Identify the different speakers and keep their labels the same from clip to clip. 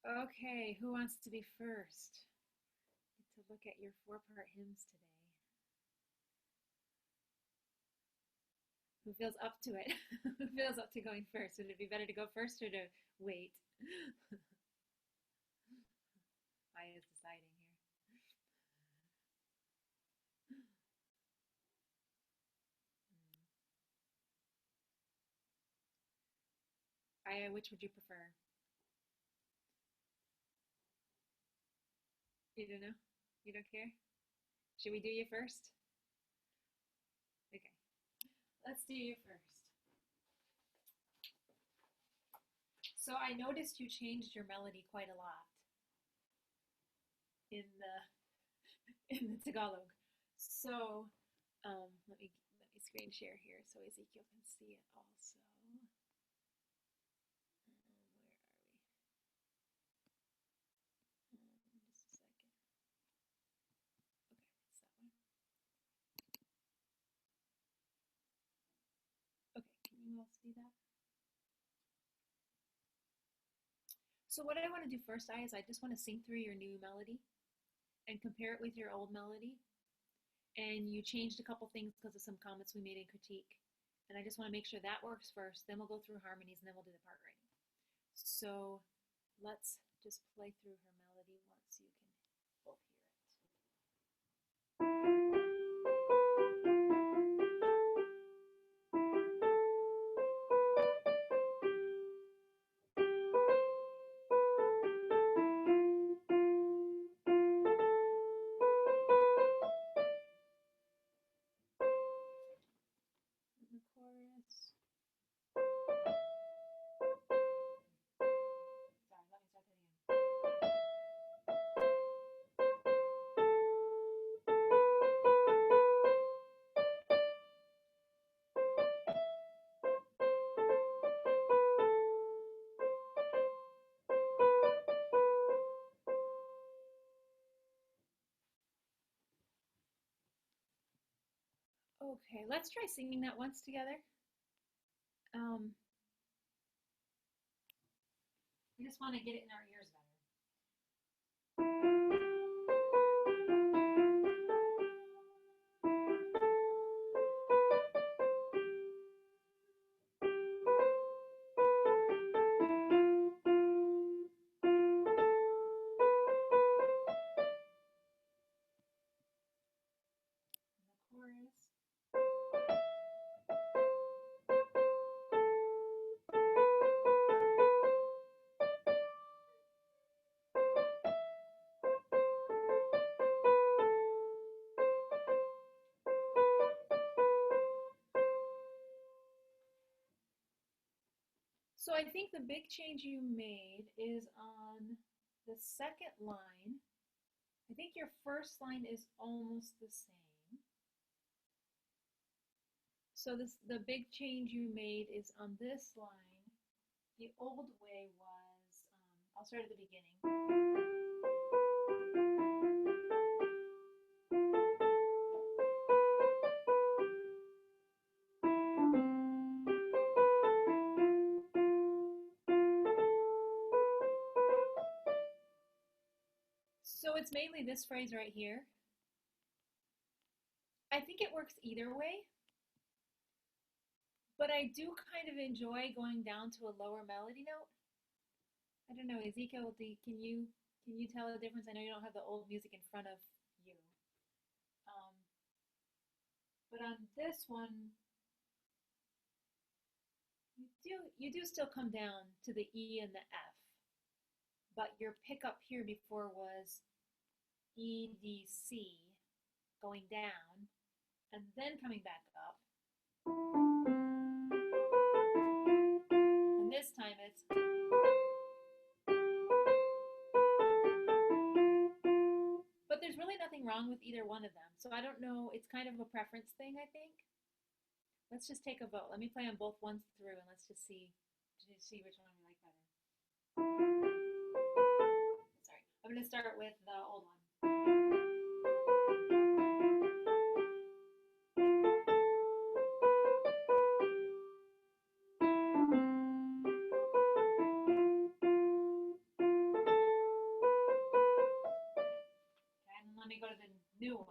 Speaker 1: Okay, who wants to be first? Get to look at your four-part hymns today. Who feels up to it? Who feels up to going first? Would it be better to go first or to wait? I is deciding here. I, which would you prefer? You don't know? You don't care? Should we do you first? Okay, let's do you first. So I noticed you changed your melody quite a lot in the in the Tagalog. So let me screen share here so Ezekiel can see it also. Where are we? Just a second. Okay, it's that one. Okay, can you all see that? So what I want to do first, I, is I just want to sing through your new melody and compare it with your old melody. And you changed a couple things because of some comments we made in critique. And I just want to make sure that works first. Then we'll go through harmonies and then we'll do the part writing. So let's just play through her melody once you can both hear it. And the chorus. Sorry, let me start that again. Okay, let's try singing that once together. Um, we just want to get it in our ears better. And the chorus. So I think the big change you made is on the second line. I think your first line is almost the same. So the big change you made is on this line. The old way was, I'll start at the beginning. So it's mainly this phrase right here. I think it works either way, but I do kind of enjoy going down to a lower melody note. I don't know, Ezekiel, can you tell the difference? I know you don't have the old music in front of you. Um, but on this one, you do still come down to the E and the F, but your pickup here before was E D C going down and then coming back up. And this time it's, but there's really nothing wrong with either one of them. So I don't know, it's kind of a preference thing, I think. Let's just take a vote. Let me play on both ones through and let's just see which one we like better. Sorry, I'm going to start with the old one. new one.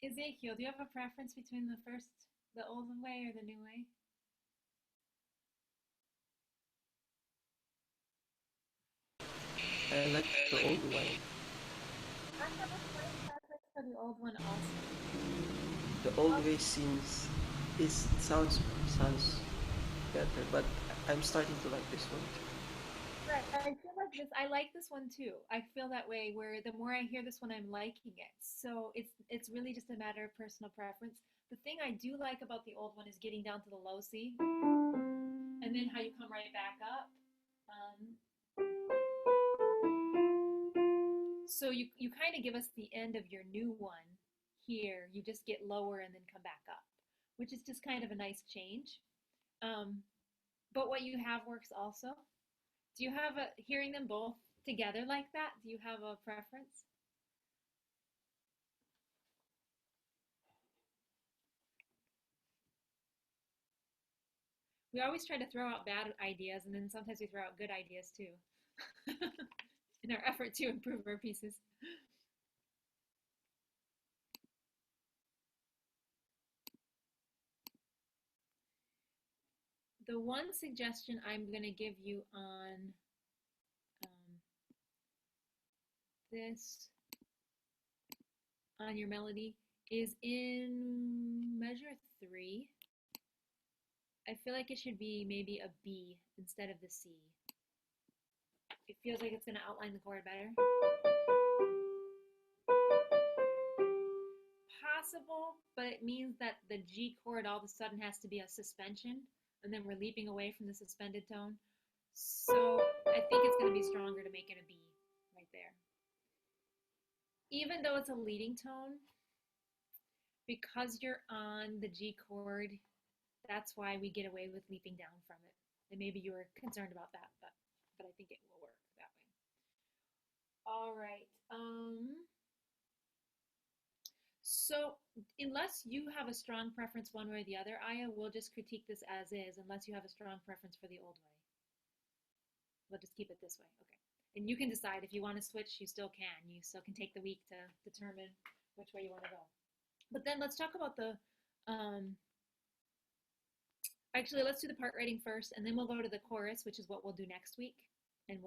Speaker 1: Ezekiel, do you have a preference between the old way or the new way?
Speaker 2: I like the old one.
Speaker 1: I have a slight preference for the old one also.
Speaker 2: The old way seems is sounds better, but I'm starting to like this one
Speaker 1: Right. I feel like this. I like this one too. I feel that way. Where the more I hear this one, I'm liking it. So it's really just a matter of personal preference. The thing I do like about the old one is getting down to the low C, and then how you come right back up. Um, so you kind of give us the end of your new one here. You just get lower and then come back up, which is just kind of a nice change. Um, but what you have works also. Do you have a hearing them both together like that? Do you have a preference? We always try to throw out bad ideas, and then sometimes we throw out good ideas too, in our effort to improve our pieces. The one suggestion I'm going to give you on um, this, on your melody, is in measure 3. I feel like it should be maybe a B instead of the C. It feels like it's going to outline the chord better. Possible, but it means that the G chord all of a sudden has to be a suspension, and then we're leaping away from the suspended tone. So I think it's going to be stronger to make it a B right there. Even though it's a leading tone, because you're on the G chord, that's why we get away with leaping down from it. And maybe you were concerned about that, but I think it will work that way. All right. So unless you have a strong preference one way or the other, Aya, we'll just critique this as is unless you have a strong preference for the old way. We'll just keep it this way. Okay. And you can decide if you want to switch, you still can. You still can take the week to determine which way you want to go. But then let's talk about the actually let's do the part writing first and then we'll go to the chorus, which is what we'll do next week. And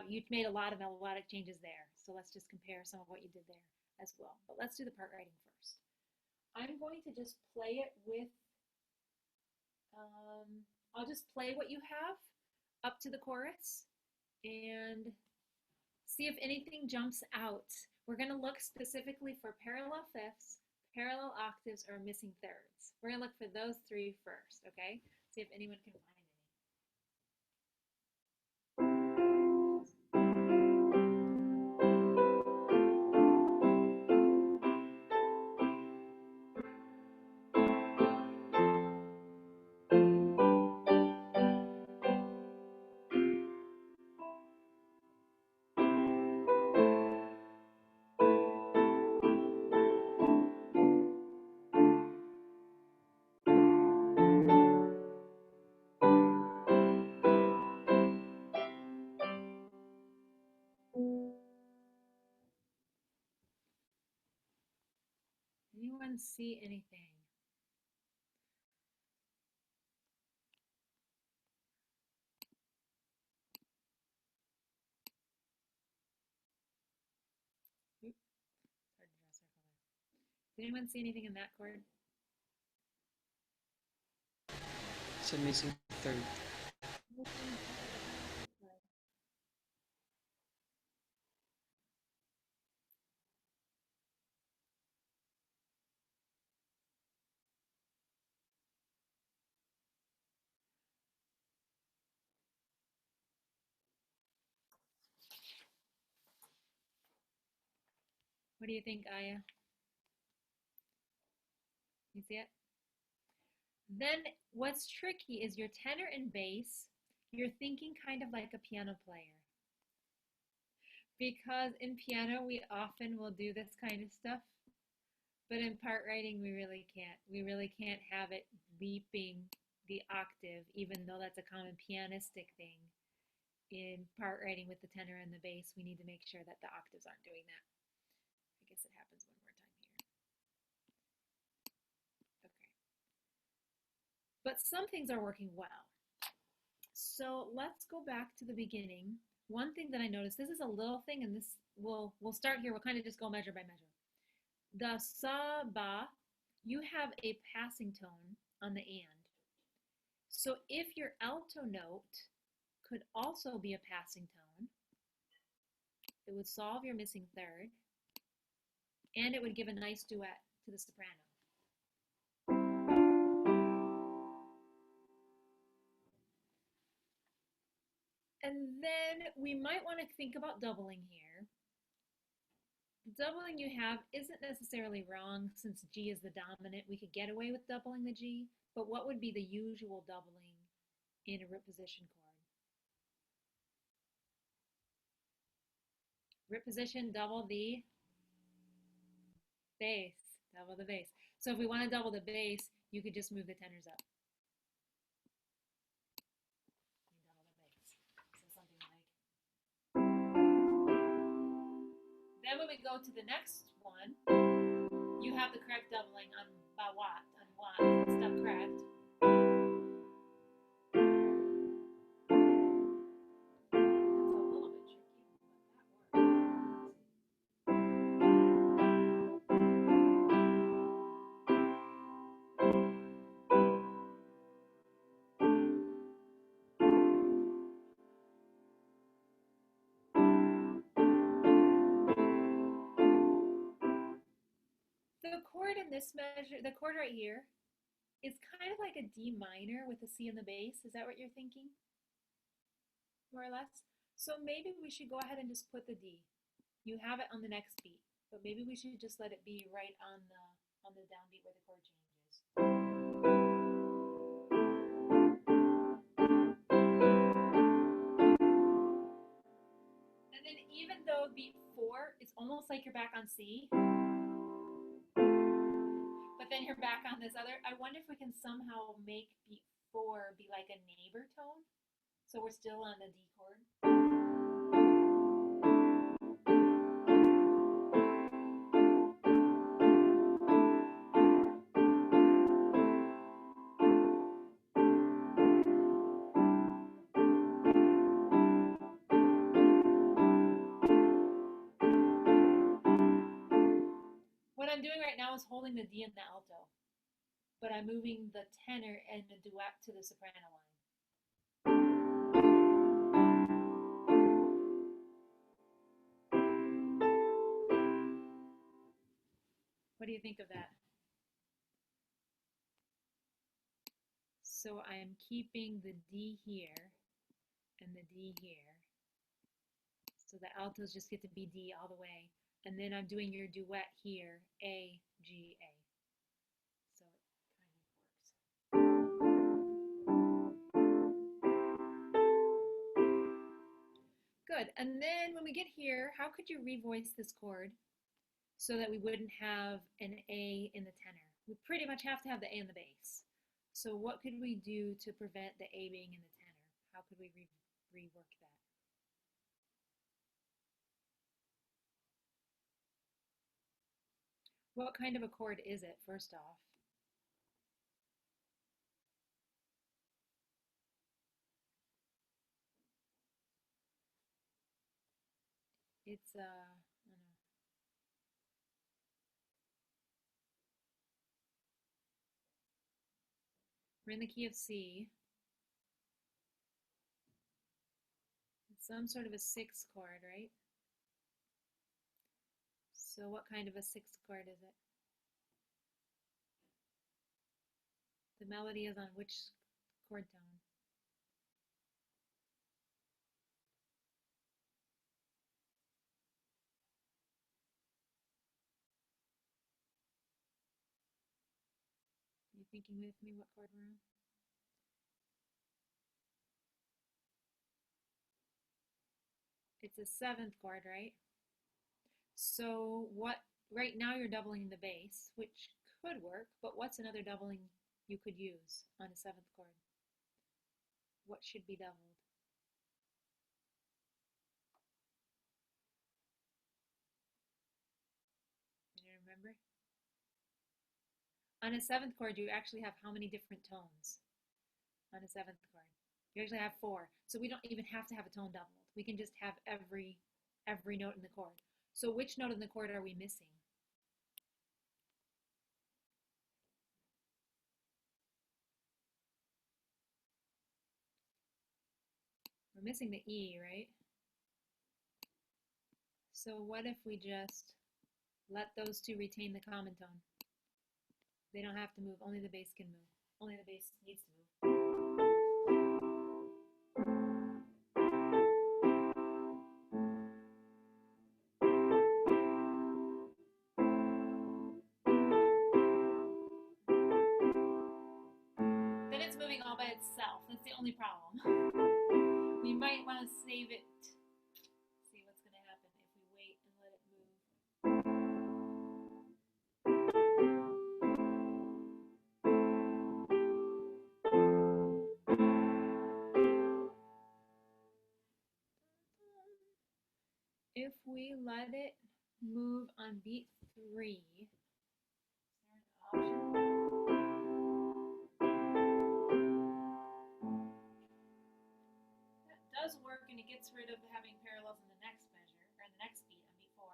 Speaker 1: you've made a lot of melodic changes there. So let's just compare some of what you did there as well. But let's do the part writing first. I'm going to just play it with I'll just play what you have up to the chorus and see if anything jumps out. We're going to look specifically for parallel fifths, parallel octaves, or missing thirds. We're going to look for those 3 first, okay? See if anyone can find any. Anyone see anything? Oop, hard to draw a circle there. Did anyone see anything in that chord?
Speaker 2: It's a missing third.
Speaker 1: What do you think, Aya? You see it? Then what's tricky is your tenor and bass, you're thinking kind of like a piano player. Because in piano we often will do this kind of stuff, but in part writing we really can't. We really can't have it leaping the octave, even though that's a common pianistic thing. In part writing with the tenor and the bass, we need to make sure that the octaves aren't doing that. I guess it happens one more time here. Okay. But some things are working well. So let's go back to the beginning. One thing that I noticed, this is a little thing, and this we'll start here. We'll kind of just go measure by measure. The sa ba, you have a passing tone on the and. So if your alto note could also be a passing tone, it would solve your missing third, and it would give a nice duet to the soprano. And then we might want to think about doubling here. The doubling you have isn't necessarily wrong since G is the dominant. We could get away with doubling the G, but what would be the usual doubling in a root position chord? Root position, double the bass, double the bass. So if we want to double the bass, you could just move the tenors up. Double the bass. So something like. Then when we go to the next one, you have the correct doubling on bawat, on wat, stuff correct. The chord in this measure, the chord right here, is kind of like a D minor with a C in the bass. Is that what you're thinking? More or less? So maybe we should go ahead and just put the D. You have it on the next beat, but maybe we should just let it be right on the downbeat where the chord changes. And then even though beat 4 is almost like you're back on C, but then you're back on this other. I wonder if we can somehow make beat 4 be like a neighbor tone. So we're still on the D chord. What I'm doing right now is holding the D and the alto, but I'm moving the tenor and the duet to the soprano line. What do you think of that? So I am keeping the D here and the D here. So the altos just get to be D all the way. And then I'm doing your duet here, A, G, A. So it kind of works. Good. And then when we get here, how could you revoice this chord so that we wouldn't have an A in the tenor? We pretty much have to have the A in the bass. So what could we do to prevent the A being in the tenor? How could we rework that? What kind of a chord is it, first off? It's I don't know. We're in the key of C. It's some sort of a sixth chord, right? So what kind of a sixth chord is it? The melody is on which chord tone? Are you thinking with me what chord we're on? It's a seventh chord, right? So what, right now you're doubling the bass, which could work, but what's another doubling you could use on a seventh chord? What should be doubled? You remember? On a seventh chord, you actually have how many different tones on a seventh chord? You actually have four. So we don't even have to have a tone doubled. We can just have every note in the chord. So which note in the chord are we missing? We're missing the E, right? So what if we just let those two retain the common tone? They don't have to move, only the bass can move. Only the bass needs to move. Then it's moving all by itself. That's the only problem. We might want to save it. See what's going to happen if we wait and let it move. If we let it move on beat 3, is there an option? That does work, and it gets rid of having parallels in the next measure, or the next beat on beat 4.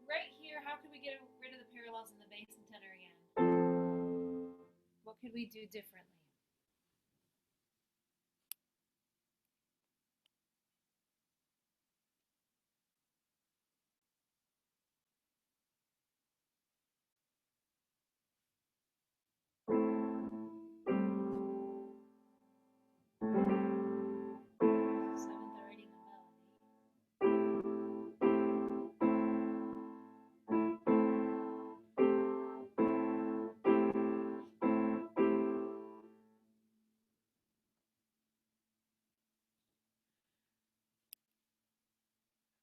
Speaker 1: Right here, how could we get rid of the parallels in the bass and tenor again? What could we do differently? Seventh already in the melody.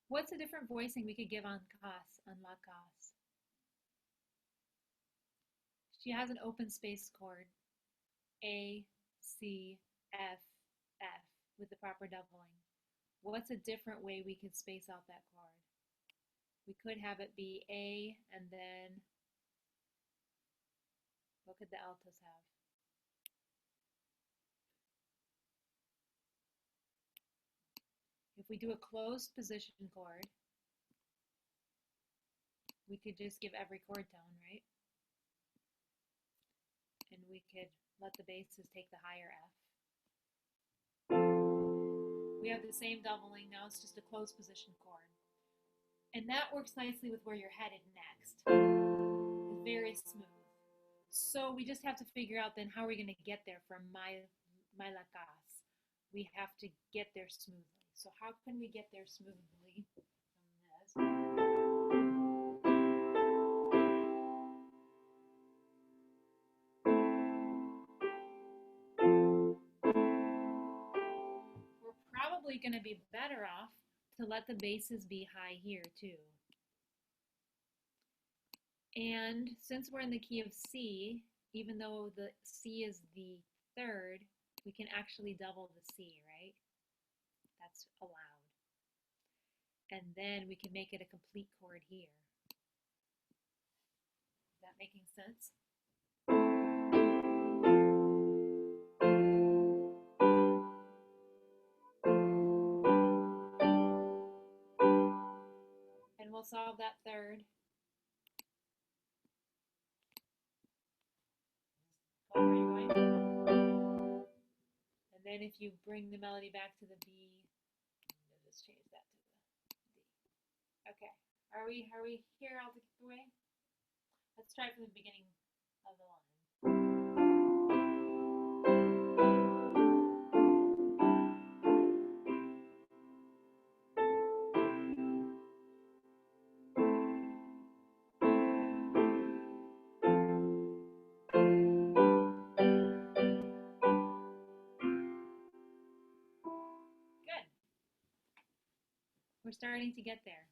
Speaker 1: What's a different voicing we could give on Cass, on La Cass? She has an open space chord, A, C, F, F, with the proper doubling. What's a different way we could space out that chord? We could have it be A, and then what could the altos have? If we do a closed position chord, we could just give every chord tone, right? And we could let the basses take the higher F. We have the same doubling, now it's just a closed position chord. And that works nicely with where you're headed next. It's very smooth. So we just have to figure out then how we're going to get there from my La Cass. We have to get there smoothly. So how can we get there smoothly from this? We're probably going to be better off to let the basses be high here too. And since we're in the key of C, even though the C is the third, we can actually double the C, right? That's allowed. And then we can make it a complete chord here. Is that making sense? And we'll solve that third. Go where you're going. And then if you bring the melody back to the B, we'll just change that to the D. Okay. Are we here all the way? Let's try from the beginning of the line. We're starting to get there.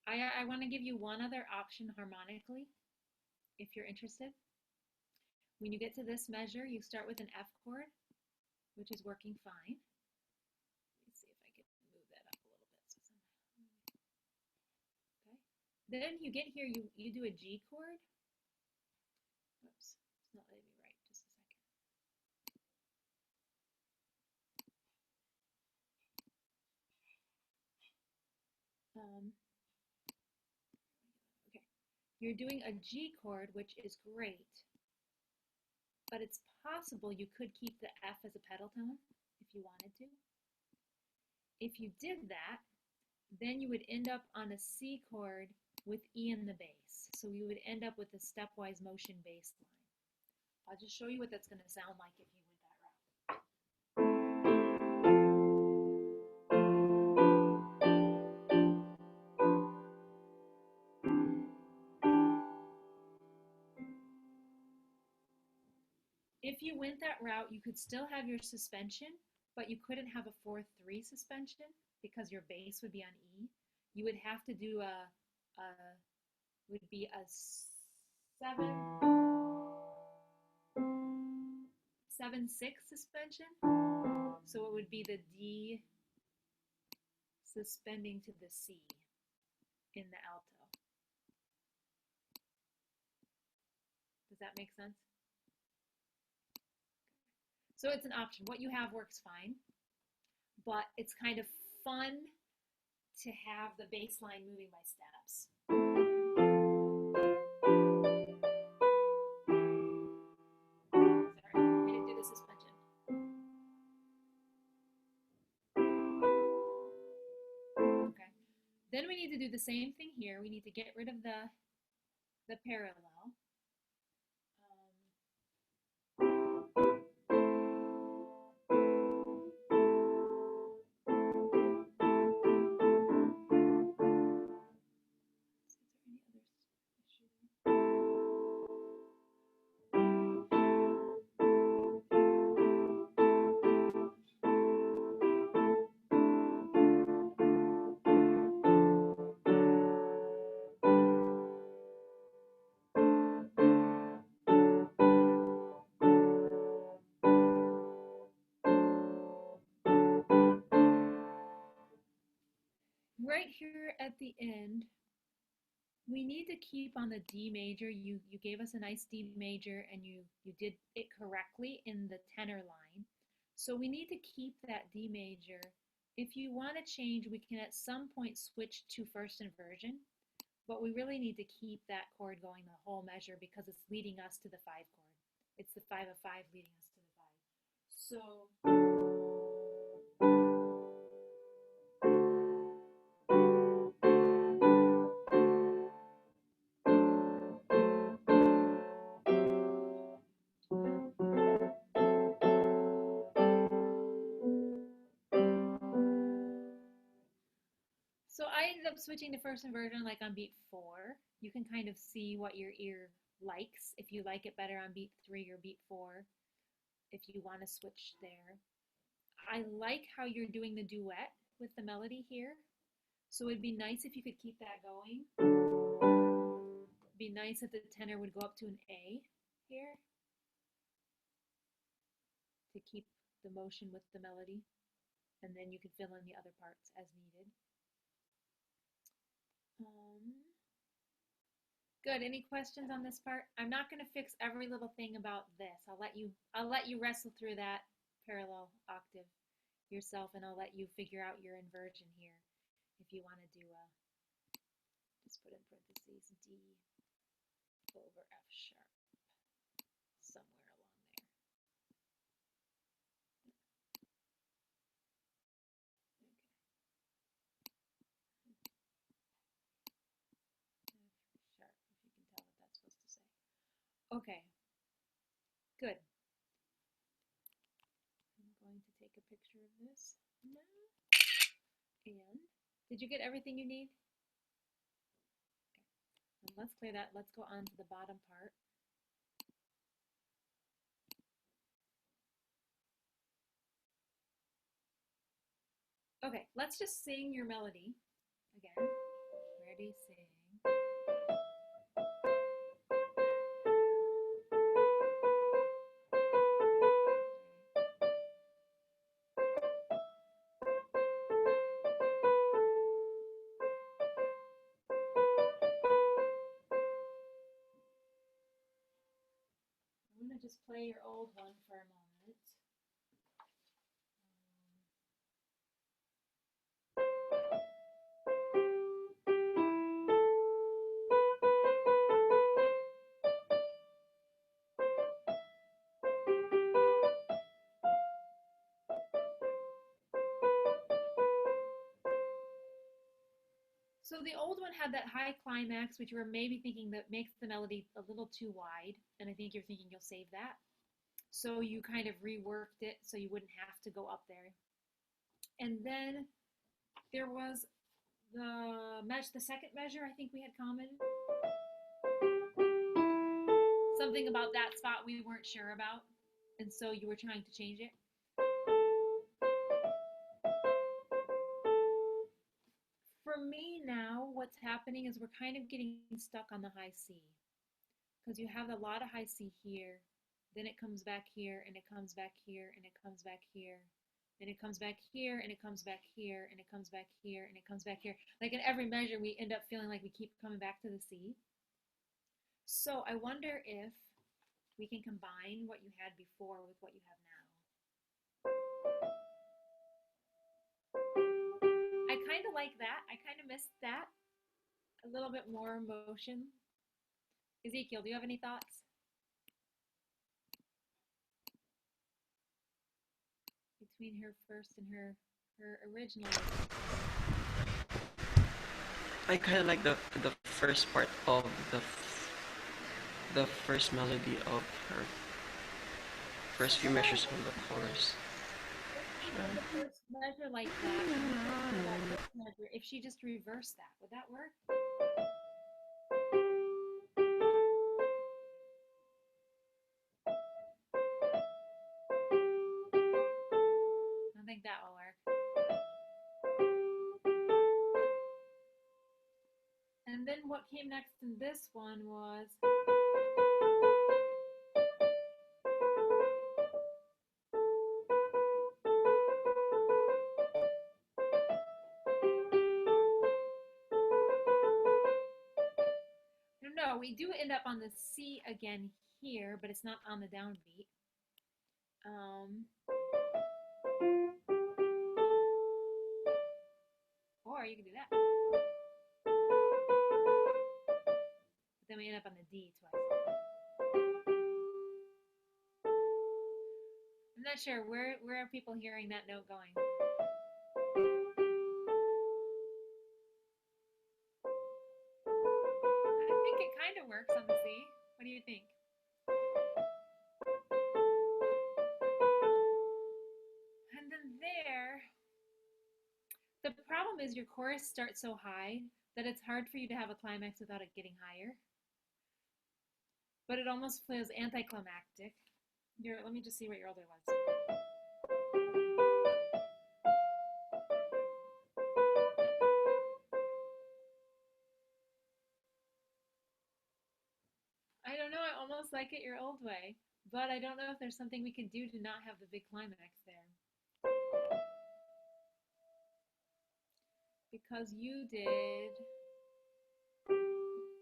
Speaker 1: I want to give you one other option harmonically, if you're interested. When you get to this measure, you start with an F chord, which is working fine. Let me see if I can move that up a little bit, Susan. Okay. Then you get here, you do a G chord. Oops, it's not letting me write. Just a second. Okay, you're doing a G chord, which is great, but it's possible you could keep the F as a pedal tone if you wanted to. If you did that, then you would end up on a C chord with E in the bass. So you would end up with a stepwise motion bass line. I'll just show you what that's going to sound like if you went that route. If you went that route, you could still have your suspension, but you couldn't have a 4/3 suspension because your bass would be on E. You would have to do a 7/6 suspension. So it would be the D suspending to the C in the alto. Does that make sense? So it's an option. What you have works fine, but it's kind of fun to have the bass line moving by steps. Sorry, I didn't do the suspension. Okay. Then we need to do the same thing here. We need to get rid of the parallel. Right here at the end, we need to keep on the D major. You gave us a nice D major and you did it correctly in the tenor line. So we need to keep that D major. If you want to change, we can at some point switch to first inversion, but we really need to keep that chord going the whole measure because it's leading us to the 5 chord. It's the 5 of 5 leading us to the 5. So I ended up switching to first inversion like on beat 4. You can kind of see what your ear likes. If you like it better on beat 3 or beat 4, if you want to switch there. I like how you're doing the duet with the melody here. So it'd be nice if you could keep that going. It'd be nice if the tenor would go up to an A here to keep the motion with the melody. And then you can fill in the other parts as needed. Good. Any questions on this part? I'm not going to fix every little thing about this. I'll let you wrestle through that parallel octave yourself, and I'll let you figure out your inversion here. If you want to do just put in parentheses D over F sharp somewhere along there. Okay, good. I'm going to take a picture of this now. And did you get everything you need? Okay, and let's clear that. Let's go on to the bottom part. Okay, let's just sing your melody again. Ready, sing. I'm gonna just play your old one for a moment. So the old one had that high climax, which you were maybe thinking that makes the melody a little too wide, and I think you're thinking you'll save that. So you kind of reworked it so you wouldn't have to go up there. And then there was the second measure I think we had commented. Something about that spot we weren't sure about, and so you were trying to change it. For me now, what's happening is we're kind of getting stuck on the high C because you have a lot of high C here, then it comes back here, and it comes back here, and it comes back here, then it comes back here, and it comes back here, and it comes back here, and it comes back here. Like in every measure, we end up feeling like we keep coming back to the C. So I wonder if we can combine what you had before with what you have now. I kind of like that. I kind of missed that. A little bit more motion. Ezekiel, do you have any thoughts? Between her first and her original.
Speaker 2: I kind of like the first part of the first melody of her first few measures of the chorus.
Speaker 1: The first measure like that, measure, if she just reversed that, would that work? I don't think that will work. And then what came next in this one was no, we do end up on the C again here, but it's not on the downbeat. Or you can do that. But then we end up on the D twice. I'm not sure. Where are people hearing that note going? I think it kind of works on the C. What do you think? And then there, the problem is your chorus starts so high that it's hard for you to have a climax without it getting higher. But it almost feels anticlimactic. Let me just see what your older was. I don't know, I almost like it your old way, but I don't know if there's something we can do to not have the big climax there. Because you did.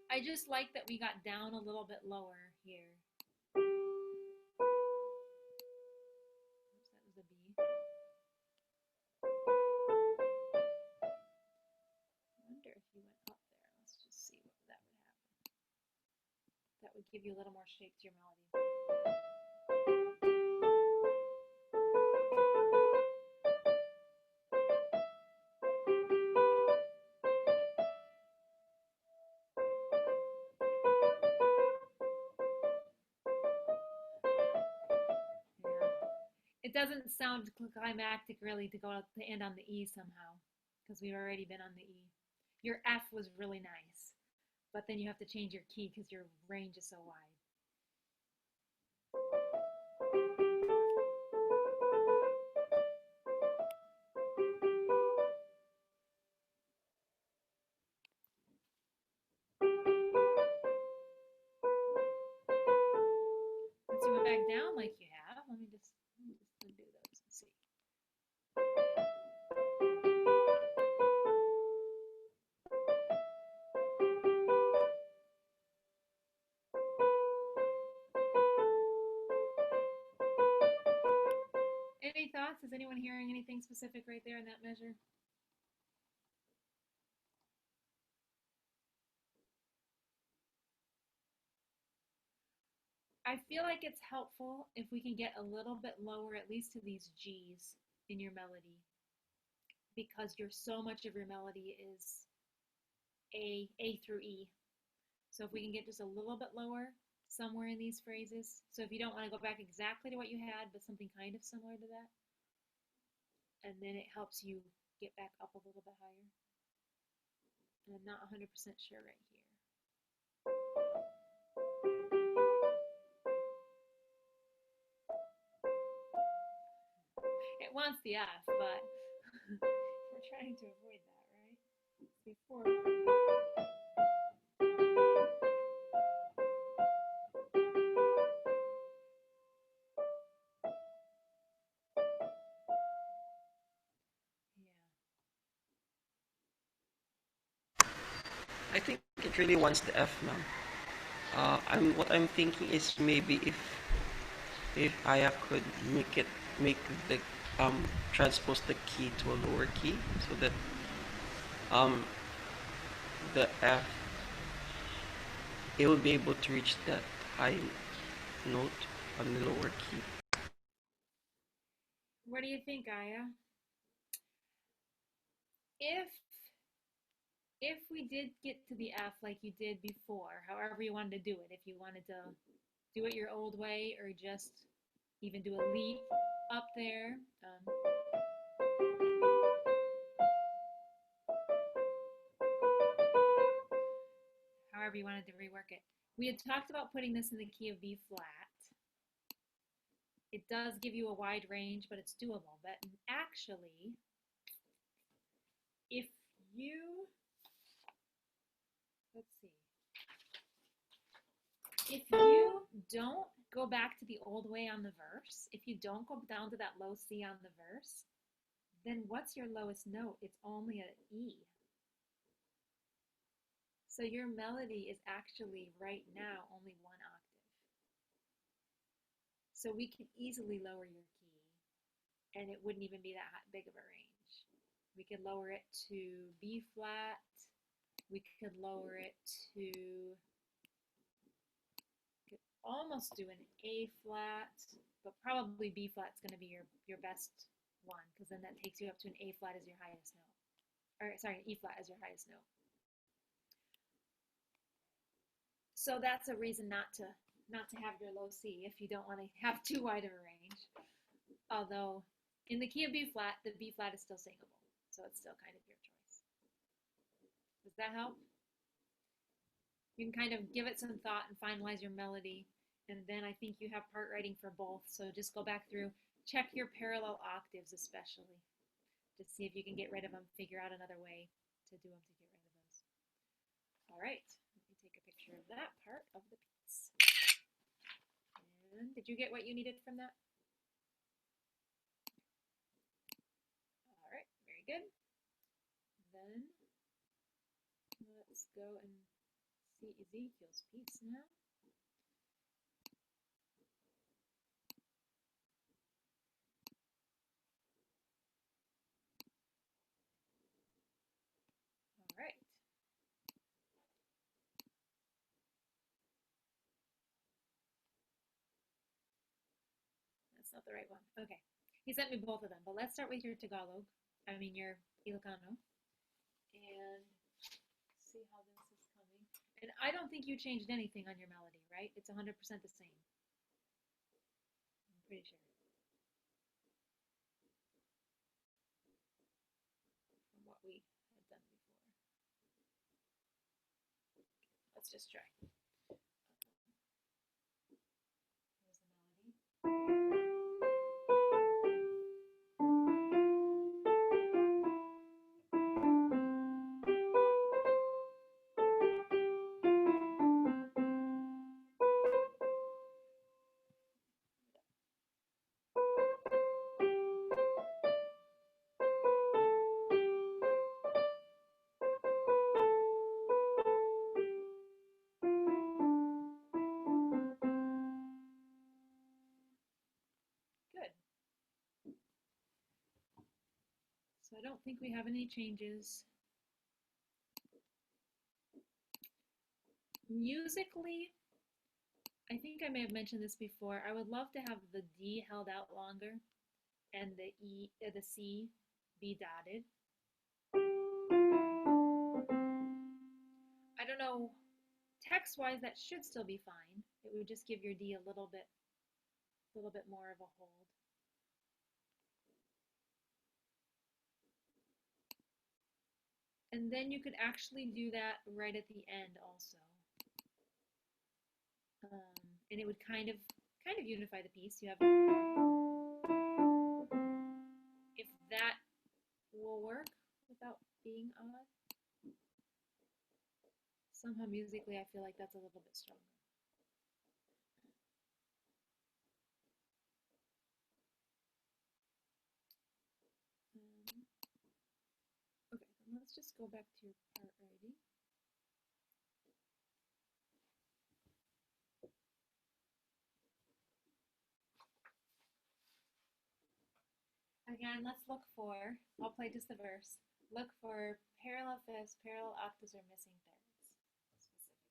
Speaker 1: I just like that we got down a little bit lower here. Oops, that was a B. I wonder if you went up there. Let's just see what that would happen. That would give you a little more shape to your melody. It doesn't sound climactic really to go out to end on the E somehow, because we've already been on the E. Your F was really nice, but then you have to change your key because your range is so wide. it down like you have. Let me just undo those and see. Any thoughts? Is anyone hearing anything specific right there in that measure? I feel like it's helpful if we can get a little bit lower, at least to these G's in your melody, because so much of your melody is A through E. So if we can get just a little bit lower somewhere in these phrases. So if you don't want to go back exactly to what you had, but something kind of similar to that, and then it helps you get back up a little bit higher. And I'm not 100% sure right here. It wants the F, but we're trying to avoid that, right? Before.
Speaker 2: I think it really wants the F, ma'am. What I'm thinking is maybe if Aya could make the transpose the key to a lower key so that um the F it will be able to reach that high note on the lower key.
Speaker 1: What do you think, Aya? If we did get to the F like you did before, however you wanted to do it, if you wanted to do it your old way or just even do a leap up there, however you wanted to rework it. We had talked about putting this in the key of B flat. It does give you a wide range, but it's doable. But actually, if you, let's see, if you don't go back to the old way on the verse, if you don't go down to that low C on the verse, then what's your lowest note? It's only an E. So your melody is actually right now only one octave. So we can easily lower your key and it wouldn't even be that big of a range. We could lower it to B flat. We could lower it to, could almost do an A flat, but probably B flat's going to be your best one because then that takes you up to an A flat as your highest note. Or sorry, E flat as your highest note. So that's a reason not to have your low C if you don't want to have too wide of a range. Although in the key of B flat, the B flat is still singable, so it's still kind of your choice. Does that help? You can kind of give it some thought and finalize your melody, and then I think you have part writing for both. So just go back through, check your parallel octaves especially, to see if you can get rid of them, figure out another way to do them to get rid of those. All right. Take a picture of that part of the piece. And did you get what you needed from that? All right, very good. Then let's go and see Ezekiel's piece now. All right. That's not the right one. Okay. He sent me both of them, but let's start with your Tagalog. I mean your Ilocano. And see how this is coming. And I don't think you changed anything on your melody, right? It's 100% the same. I'm pretty sure. From what we had done before. Let's just try. Here's the melody. don't think we have any changes. Musically, I think I may have mentioned this before. I would love to have the D held out longer and the C be dotted. I don't know, text-wise that should still be fine. It would just give your D a little bit more of a hold. And then you could actually do that right at the end also. And it would kind of unify the piece. You have, if that will work without being odd. Somehow musically, I feel like that's a little bit stronger. Okay, then let's just go back to your part already. Again, let's look for, I'll play just the verse. Look for parallel fifths, parallel octaves, or missing thirds specifically.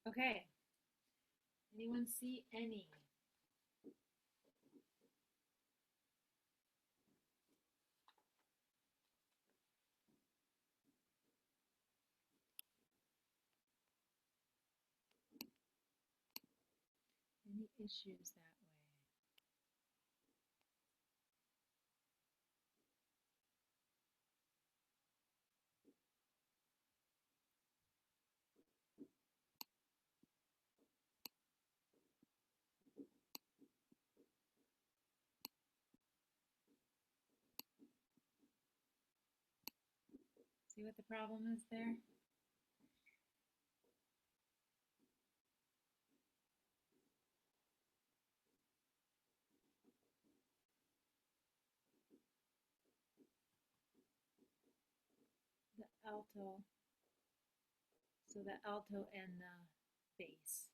Speaker 1: Okay. Anyone see any? Any issues that way? See what the problem is there? The alto. So the alto and the bass.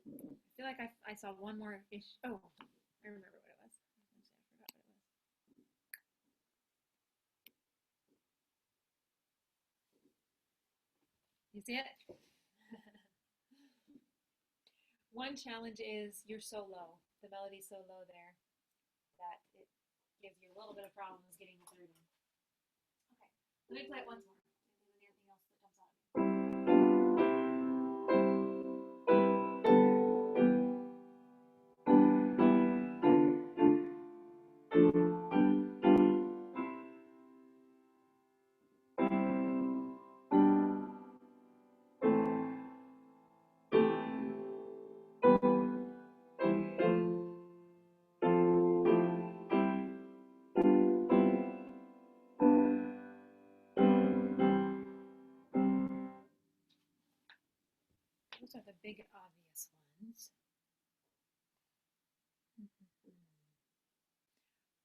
Speaker 1: I feel like I saw one more issue. Oh, I remember what it was. I forgot what it was. You see it? One challenge is you're so low. The melody's so low there that it gives you a little bit of problems getting the third one. Okay, let me play it once more. See if there's anything else that jumps out at me. Those are the big obvious ones.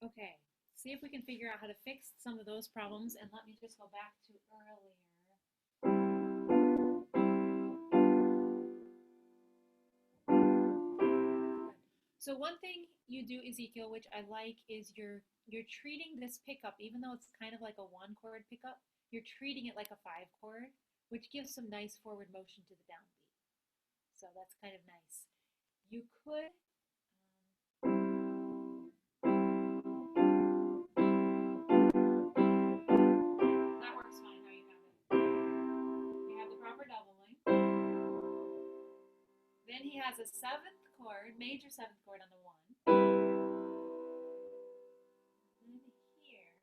Speaker 1: Okay, see if we can figure out how to fix some of those problems, and let me just go back to earlier. So one thing you do, Ezekiel, which I like, is you're treating this pickup, even though it's kind of like a 1-chord pickup, you're treating it like a 5-chord, which gives some nice forward motion to the downbeat. So that's kind of nice. You could that works fine how you have it. You have the proper doubling. Then he has a 7th chord, major 7th chord on the 1. And then here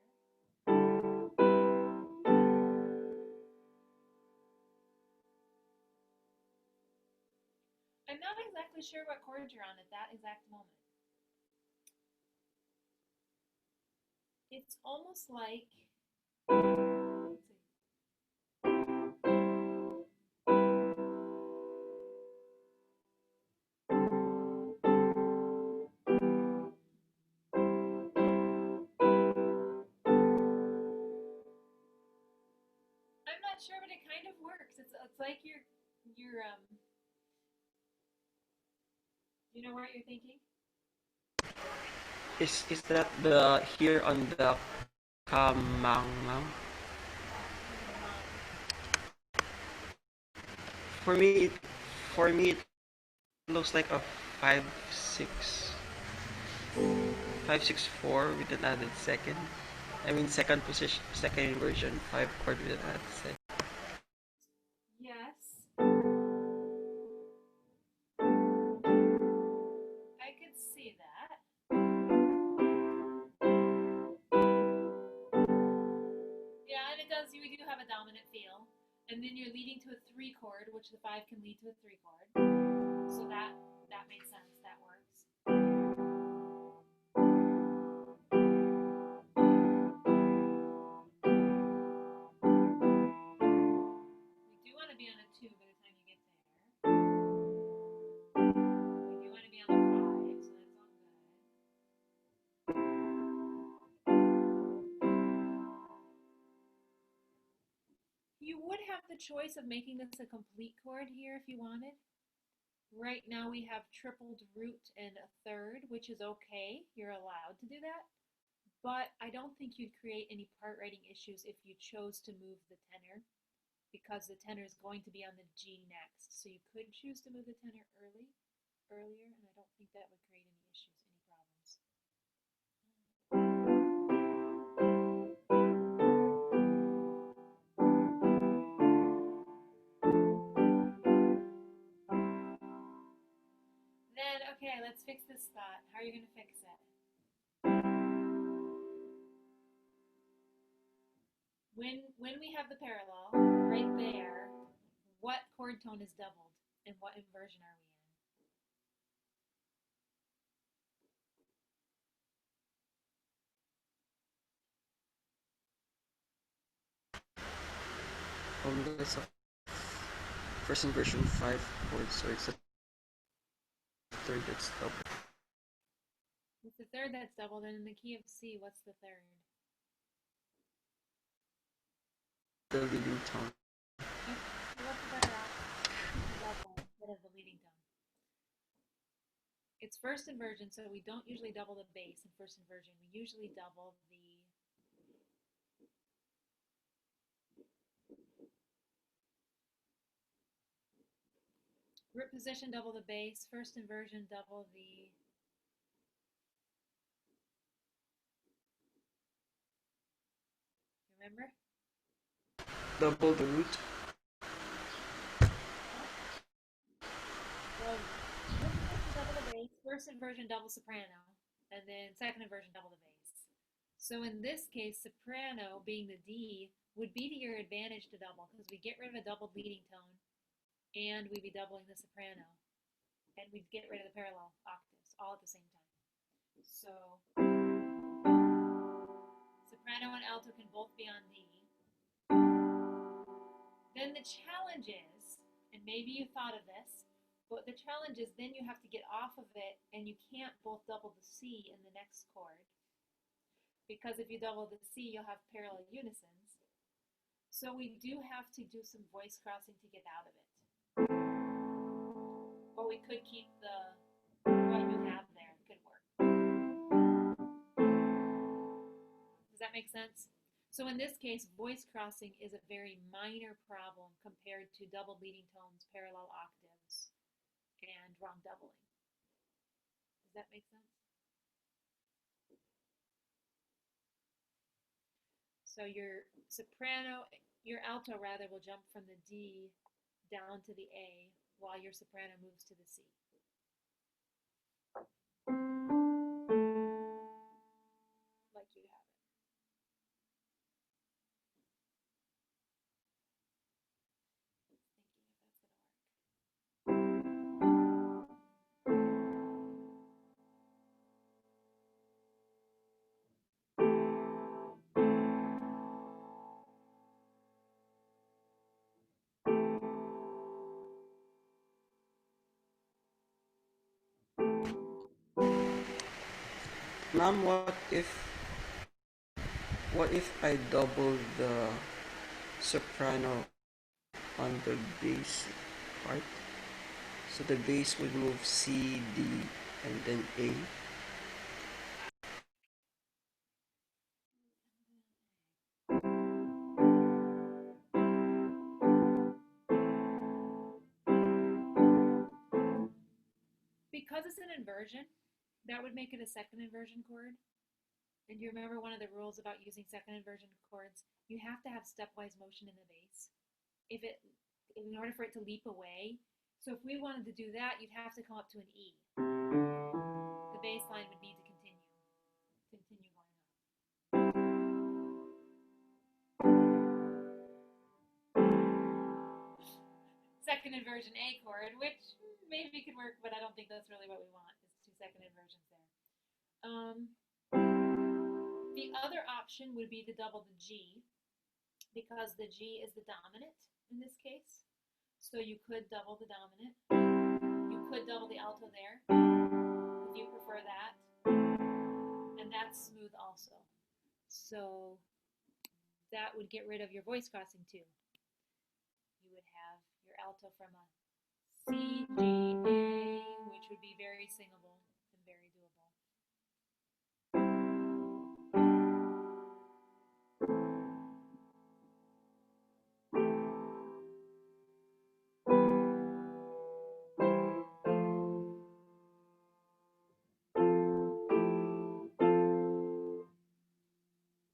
Speaker 1: I'm not exactly sure what chord you're on at that exact moment. It's almost like, let's see. I'm not sure, but it kind of works. It's like you're you know what you're thinking?
Speaker 2: Is that the here on the Kamangmang? For me, it, for me, it looks like a 5 6 5 6 4 with an added second. I mean second position, second inversion, 5 chord with an added second.
Speaker 1: Yes, I could see that. Yeah, and it does. We do have a dominant feel, and then you're leading to a three chord, which the five can lead to a three chord. So that makes sense. That works. We do want to be on a two by the time you get there. We do want to be on the five, so that's all good. You would have the choice of making this a complete chord here if you wanted. Right now we have tripled root and a third, which is okay. You're allowed to do that. But I don't think you'd create any part writing issues if you chose to move the tenor, because the tenor is going to be on the G next. So you could choose to move the tenor earlier, and I don't think that would create any issues, any problems. Then, okay, let's fix this spot. How are you going to fix it? When we have the parallel right there, what chord tone is doubled and what inversion are we in?
Speaker 2: That's a first inversion 5 chords, so it's a third that's double.
Speaker 1: It's the third that's doubled, and in the key of C, what's the third?
Speaker 2: The leading tone.
Speaker 1: Okay, so what's the better option? Double instead of the leading tone. It's first inversion, so we don't usually double the bass in first inversion. We usually double the root position, double the bass, first inversion, double the remember?
Speaker 2: Double the root.
Speaker 1: Well, root position, double the bass, first inversion, double soprano, and then second inversion, double the bass. So in this case, soprano being the D would be to your advantage to double because we get rid of a doubled leading tone and we'd be doubling the soprano and we'd get rid of the parallel octaves all at the same time. So soprano and alto can both be on D. Then the challenge is, and maybe you thought of this, but the challenge is then you have to get off of it and you can't both double the C in the next chord because if you double the C, you'll have parallel unisons. So we do have to do some voice crossing to get out of it. But we could keep what you have there. It could work. Does that make sense? So in this case, voice crossing is a very minor problem compared to double leading tones, parallel octaves, and wrong doubling. Does that make sense? So your soprano, your alto rather, will jump from the D down to the A while your soprano moves to the C. Like you have it. Thinking if that's going to work.
Speaker 2: Ma'am, what if I double the soprano on the bass part? So the bass would move C, D, and then A.
Speaker 1: Because it's an inversion, that would make it a second inversion chord. And you remember one of the rules about using second inversion chords? You have to have stepwise motion in the bass. In order for it to leap away. So if we wanted to do that, you'd have to come up to an E. The bass line would need to continue going up. Second inversion A chord, which maybe could work, but I don't think that's really what we want. Is two second inversions there. The other option would be to double the G, because the G is the dominant in this case. So you could double the dominant. You could double the alto there, if you prefer that. And that's smooth also. So that would get rid of your voice crossing too. You would have your alto from a C, G, A, which would be very singable and very doable.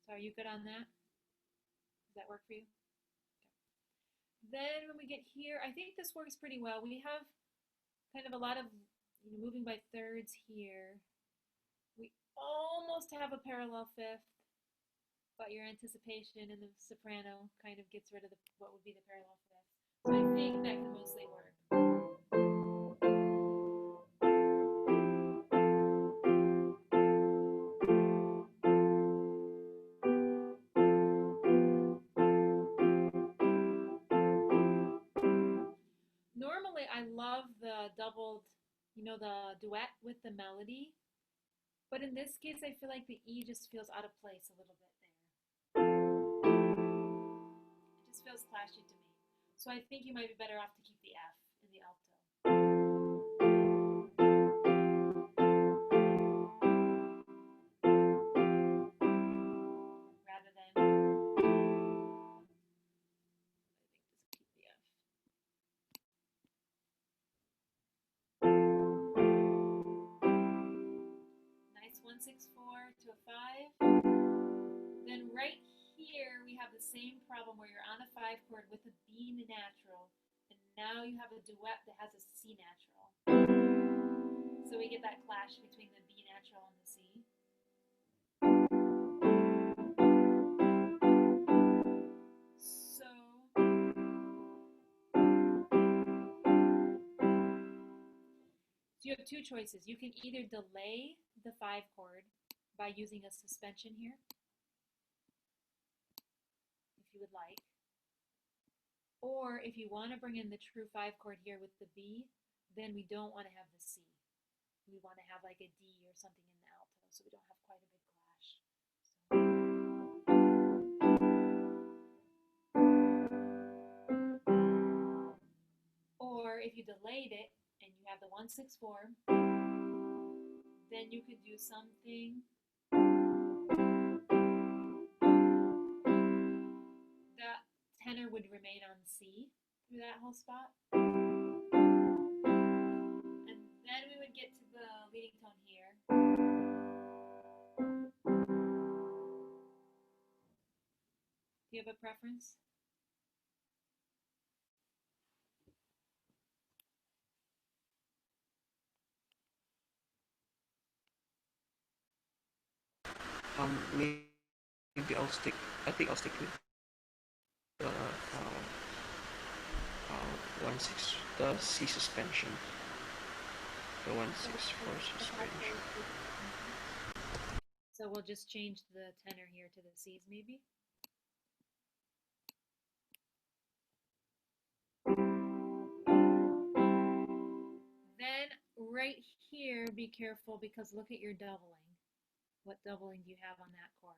Speaker 1: So are you good on that? Does that work for you? Okay. Then when we get here, I think this works pretty well. We have kind of a lot of moving by thirds here. We almost have a parallel fifth, but your anticipation in the soprano kind of gets rid of what would be the parallel fifth. So I think that can mostly work. Normally, I love the doubled, the duet with the melody. But in this case, I feel like the E just feels out of place a little bit there. It just feels clashy to me. So I think you might be better off to keep the F in the alto. Rather than, I think just keep the F. Nice 1-6-4 to a 5. Then right here we have the same problem where you're on a 5 chord with a B natural, and now you have a duet that has a C natural. So we get that clash between the B natural and the C. So you have two choices. You can either delay the 5 chord by using a suspension here, if you would like. Or if you want to bring in the true 5 chord here with the B, then we don't want to have the C. We want to have like a D or something in the alto, so we don't have quite a big clash. Or if you delayed it and you have the 1-6-4, then you could do something. The tenor would remain on C through that whole spot. And then we would get to the leading tone here. Do you have a preference?
Speaker 2: Maybe I think I'll stick with the 1-6, the C suspension, the 1-6-4 suspension.
Speaker 1: So we'll just change the tenor here to the C's maybe. Then right here, be careful because look at your doubling. What doubling do you have on that chord?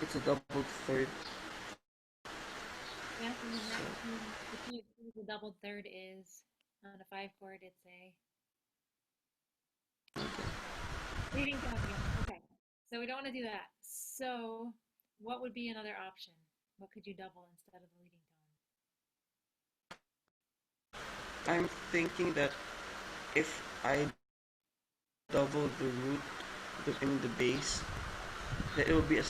Speaker 2: It's a double third.
Speaker 1: Yeah, and
Speaker 2: So
Speaker 1: the key of the doubled third is on a five chord, it's a leading tone again. Okay, so we don't want to do that. So, what would be another option? What could you double instead of the leading
Speaker 2: I'm thinking that if I double the root, the bass, then it will be a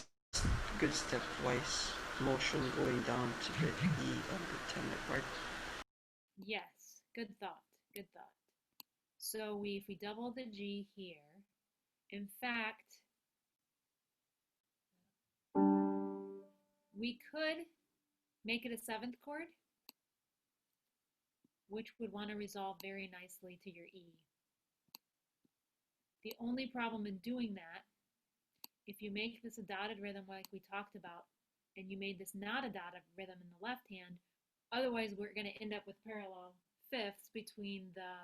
Speaker 2: good stepwise motion going down to the E on the tenor part.
Speaker 1: tone? Yes, good thought. Good thought. So if we double the G here, in fact, we could make it a seventh chord, which would want to resolve very nicely to your E. The only problem in doing that, if you make this a dotted rhythm like we talked about, and you made this not a dotted rhythm in the left hand, otherwise we're going to end up with parallel fifths between the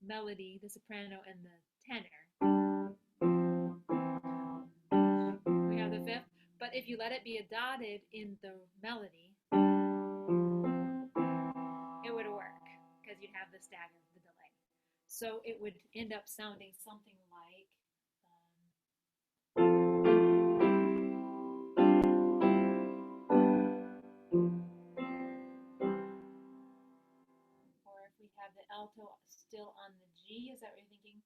Speaker 1: melody, the soprano, and the tenor. We have the fifth, but if you let it be a dotted in the melody, it would work because you'd have the stagger, the delay. So it would end up sounding something like, or if we have the alto still on the G, is that what you're thinking?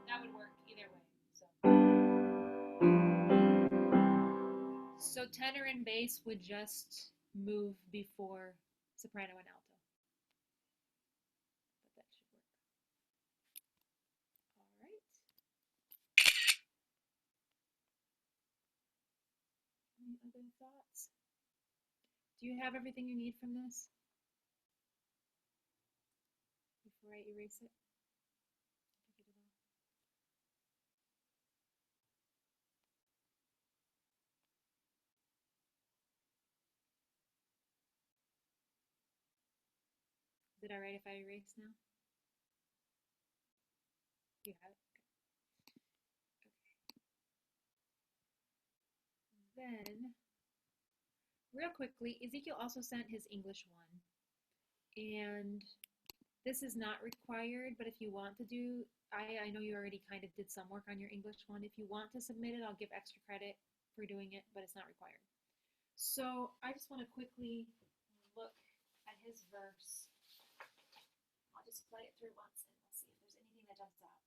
Speaker 1: That would work either way. So tenor and bass would just move before soprano and alto. But that should work. All right. Any other thoughts? Do you have everything you need from this before I erase it? Did you get it all? Is it all right if I erase now? You have it? Okay. Then, real quickly, Ezekiel also sent his English one. And this is not required, but if you want to do, I know you already kind of did some work on your English one. If you want to submit it, I'll give extra credit for doing it, but it's not required. So I just want to quickly look at his verse. I'll just play it through once and we'll see if there's anything that jumps out.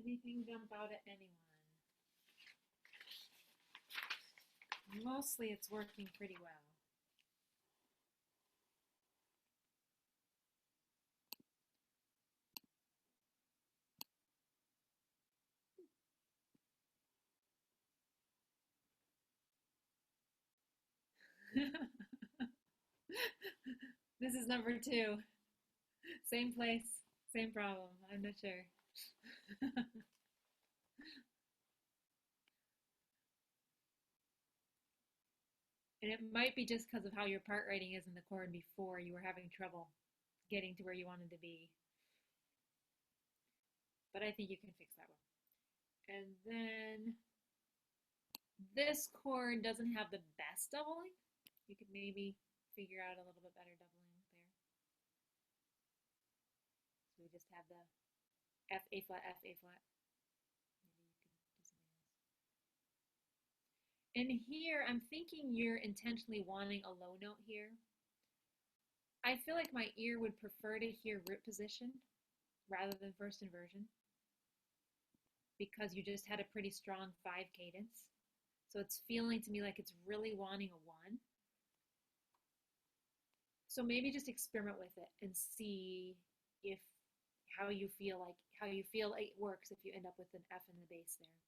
Speaker 1: Anything jump out at anyone? Mostly it's working pretty well. This is number 2. Same place, same problem. I'm not sure. it might be just because of how your part writing is in the chord before you were having trouble getting to where you wanted to be. But I think you can fix that one. And then this chord doesn't have the best doubling. You could maybe figure out a little bit better doubling there. So we just have the F, A flat, F, A flat. Maybe you could do something else. And here, I'm thinking you're intentionally wanting a low note here. I feel like my ear would prefer to hear root position rather than first inversion because you just had a pretty strong 5 cadence. So it's feeling to me like it's really wanting a 1. So maybe just experiment with it and see if how you feel it works if you end up with an F in the bass there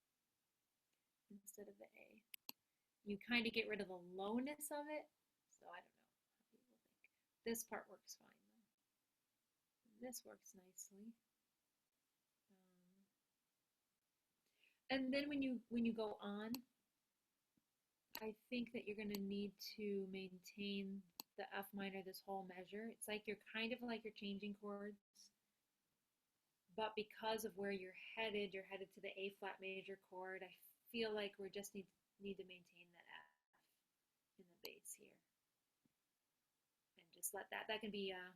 Speaker 1: instead of the A. You kind of get rid of the lowness of it. So I don't know how people think. This part works fine though. This works nicely. And then when you go on, I think that you're going to need to maintain the F minor this whole measure. It's like you're kind of like you're changing chords, but because of where you're headed to the A flat major chord. I feel like we just need to maintain that F in the bass here, and just let that can be I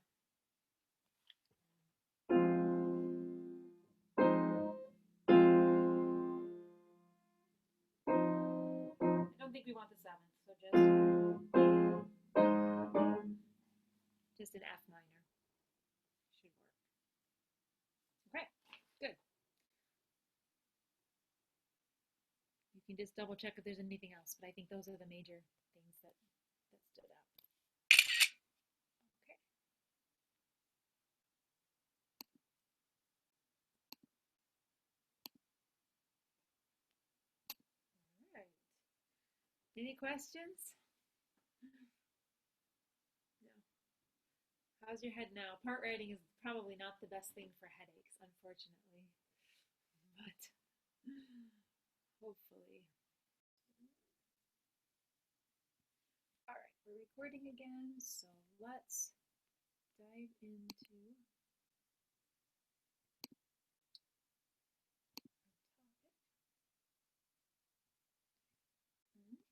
Speaker 1: don't think we want the 7th, so just an F minor should work. Okay, good. You can just double check if there's anything else, but I think those are the major things that stood out. Okay. All right. Any questions? No. How's your head now? Part writing is probably not the best thing for headaches, unfortunately, but hopefully. All right, we're recording again, so let's dive into our topic.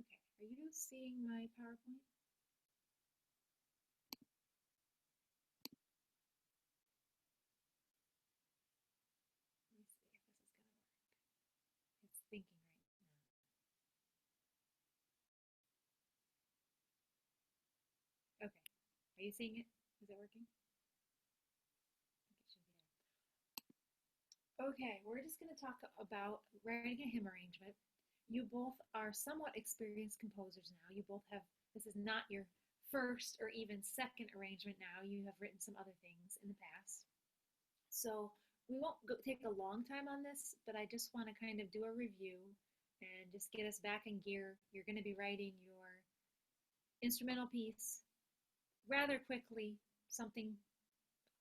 Speaker 1: Okay, are you seeing my PowerPoint? Let me see if this is going to work. It's thinking right now. Okay, are you seeing it? Is it working? I think it should be there. Okay, we're just going to talk about writing a hymn arrangement. You both are somewhat experienced composers now. You both have, this is not your first or even second arrangement now. You have written some other things in the past. So we won't take a long time on this, but I just want to kind of do a review and just get us back in gear. You're going to be writing your instrumental piece rather quickly, something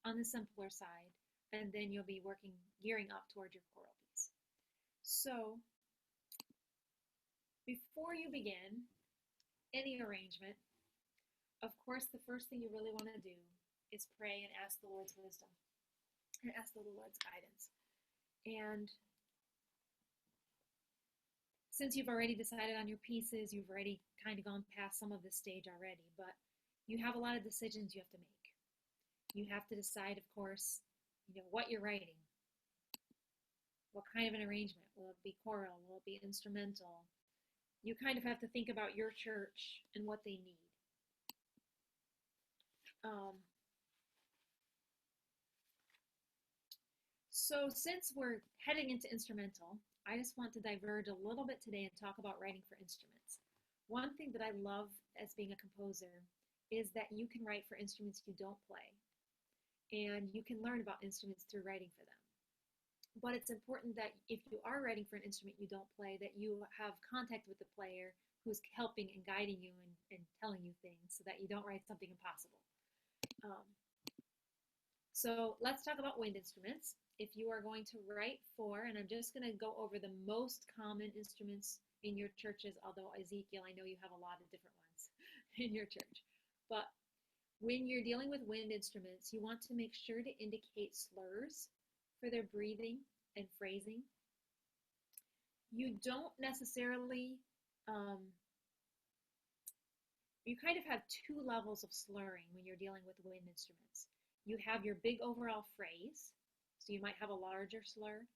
Speaker 1: on the simpler side, and then you'll be gearing up toward your choral piece. So before you begin any arrangement, of course, the first thing you really want to do is pray and ask the Lord's wisdom and ask the Lord's guidance. And since you've already decided on your pieces, you've already kind of gone past some of this stage already, but you have a lot of decisions you have to make. You have to decide, of course, what you're writing. What kind of an arrangement? Will it be choral? Will it be instrumental? You kind of have to think about your church and what they need. So since we're heading into instrumental, I just want to diverge a little bit today and talk about writing for instruments. One thing that I love as being a composer is that you can write for instruments you don't play, and you can learn about instruments through writing for them. But it's important that if you are writing for an instrument you don't play, that you have contact with the player who's helping and guiding you and telling you things so that you don't write something impossible. So let's talk about wind instruments. If you are going to write for, and I'm just going to go over the most common instruments in your churches, although Ezekiel, I know you have a lot of different ones in your church. But when you're dealing with wind instruments, you want to make sure to indicate slurs for their breathing and phrasing. You don't necessarily, you kind of have two levels of slurring when you're dealing with wind instruments. You have your big overall phrase, so you might have a larger slur.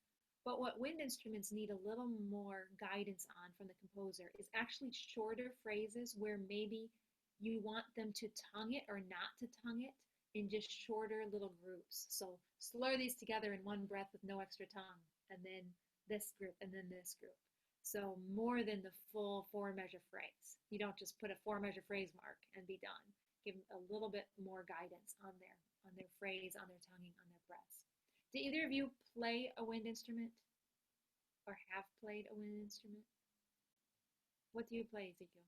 Speaker 1: But what wind instruments need a little more guidance on from the composer is actually shorter phrases where maybe you want them to tongue it or not to tongue it in just shorter little groups. So slur these together in one breath with no extra tongue, and then this group, and then this group. So more than the full four measure phrase. You don't just put a four measure phrase mark and be done. Give them a little bit more guidance on their phrase, on their tonguing, on their breaths. Do either of you play a wind instrument or have played a wind instrument? What do you play, Ezekiel?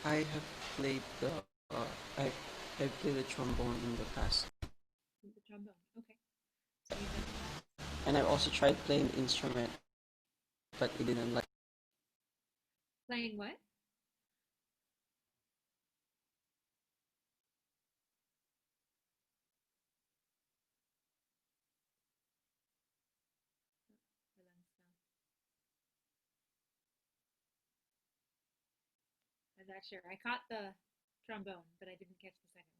Speaker 2: I have played the uh, I I played the trombone in the past,
Speaker 1: The trombone. Okay. So you've done that.
Speaker 2: and I also tried playing instrument, but it didn't like.
Speaker 1: Playing what? I'm not sure. I caught the trombone, but I didn't catch the second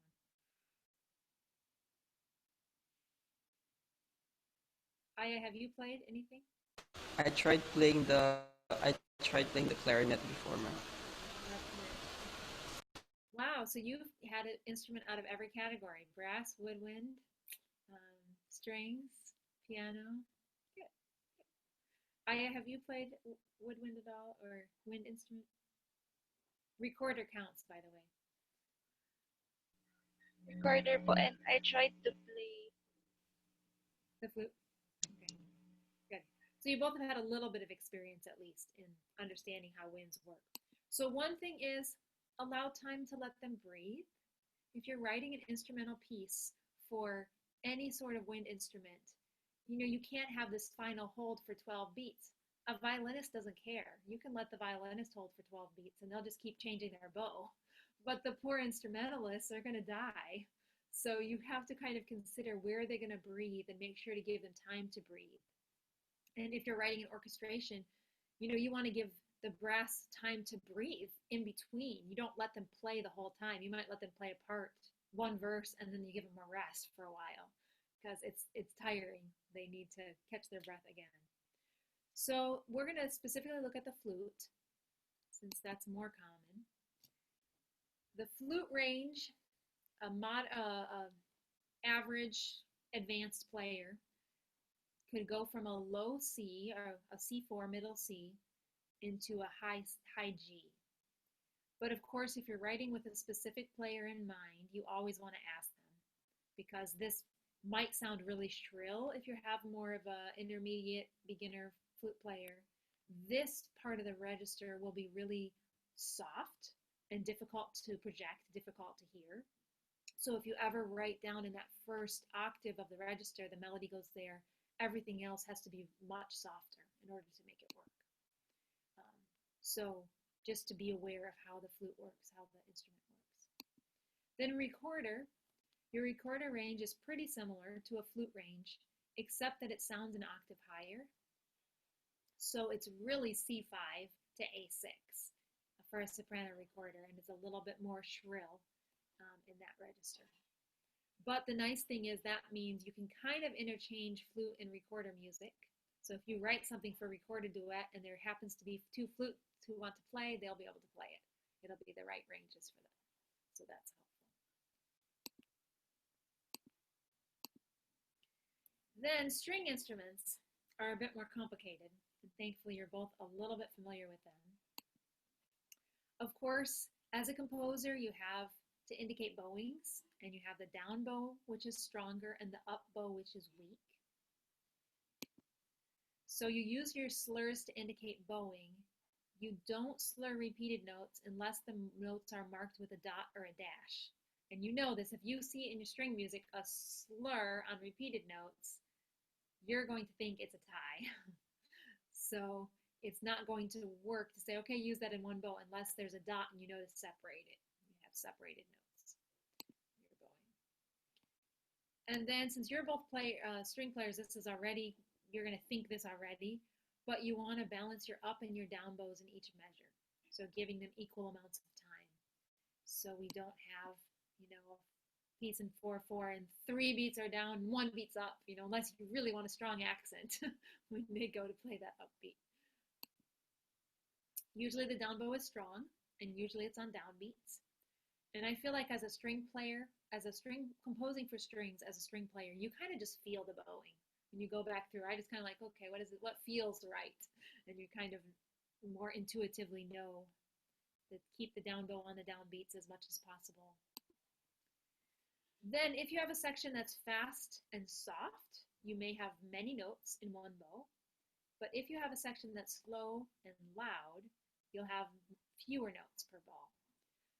Speaker 1: one. Aya, have you played anything?
Speaker 2: I tried playing the I tried playing the clarinet before, man.
Speaker 1: Wow, so you've had an instrument out of every category: brass, woodwind, strings, piano. Good. Aya, have you played woodwind at all or wind instrument? Recorder counts, by the way.
Speaker 3: Recorder po, and I tried to play.
Speaker 1: The flute? Okay, good. So you both have had a little bit of experience, at least, in understanding how winds work. So one thing is allow time to let them breathe. If you're writing an instrumental piece for any sort of wind instrument, you can't have this final hold for 12 beats. A violinist doesn't care. You can let the violinist hold for 12 beats and they'll just keep changing their bow. But the poor instrumentalists are going to die. So you have to kind of consider where they're going to breathe and make sure to give them time to breathe. And if you're writing an orchestration, you want to give the brass time to breathe in between. You don't let them play the whole time. You might let them play a part, one verse, and then you give them a rest for a while because it's tiring. They need to catch their breath again. So we're going to specifically look at the flute since that's more common. The flute range, average advanced player could go from a low C or a C4 middle C into a high G. But of course, if you're writing with a specific player in mind, you always want to ask them because this might sound really shrill if you have more of an intermediate beginner flute player. This part of the register will be really soft and difficult to project, difficult to hear. So if you ever write down in that first octave of the register, the melody goes there, everything else has to be much softer in order to make it work. So just to be aware of how the flute works, how the instrument works. Then recorder. Your recorder range is pretty similar to a flute range, except that it sounds an octave higher. So it's really C5 to A6 for a soprano recorder, and it's a little bit more shrill in that register. But the nice thing is that means you can kind of interchange flute and recorder music. So if you write something for recorded duet and there happens to be two flutes who want to play, they'll be able to play it. It'll be the right ranges for them. So that's helpful. Then string instruments are a bit more complicated, and thankfully you're both a little bit familiar with them. Of course, as a composer, you have to indicate bowings, and you have the down bow, which is stronger, and the up bow, which is weak. So you use your slurs to indicate bowing, you don't slur repeated notes unless the notes are marked with a dot or a dash. And you know this, if you see in your string music a slur on repeated notes, you're going to think it's a tie. So it's not going to work to say, okay, use that in one bow unless there's a dot and you know to separate it. You have separated notes. You're bowing. And then since you're both string players, this is already, you're going to think this already, but you want to balance your up and your down bows in each measure. So giving them equal amounts of time. So we don't have, piece in 4/4 and 3 beats are down, 1 beat's up, unless you really want a strong accent when they go to play that upbeat. Usually the down bow is strong, and usually it's on down beats. And I feel like as a string player, composing for strings as a string player, you kind of just feel the bowing. When you go back through, I just kind of like, okay, what feels right? And you kind of more intuitively know to keep the down bow on the down beats as much as possible. Then if you have a section that's fast and soft, you may have many notes in one bow. But if you have a section that's slow and loud, you'll have fewer notes per bow.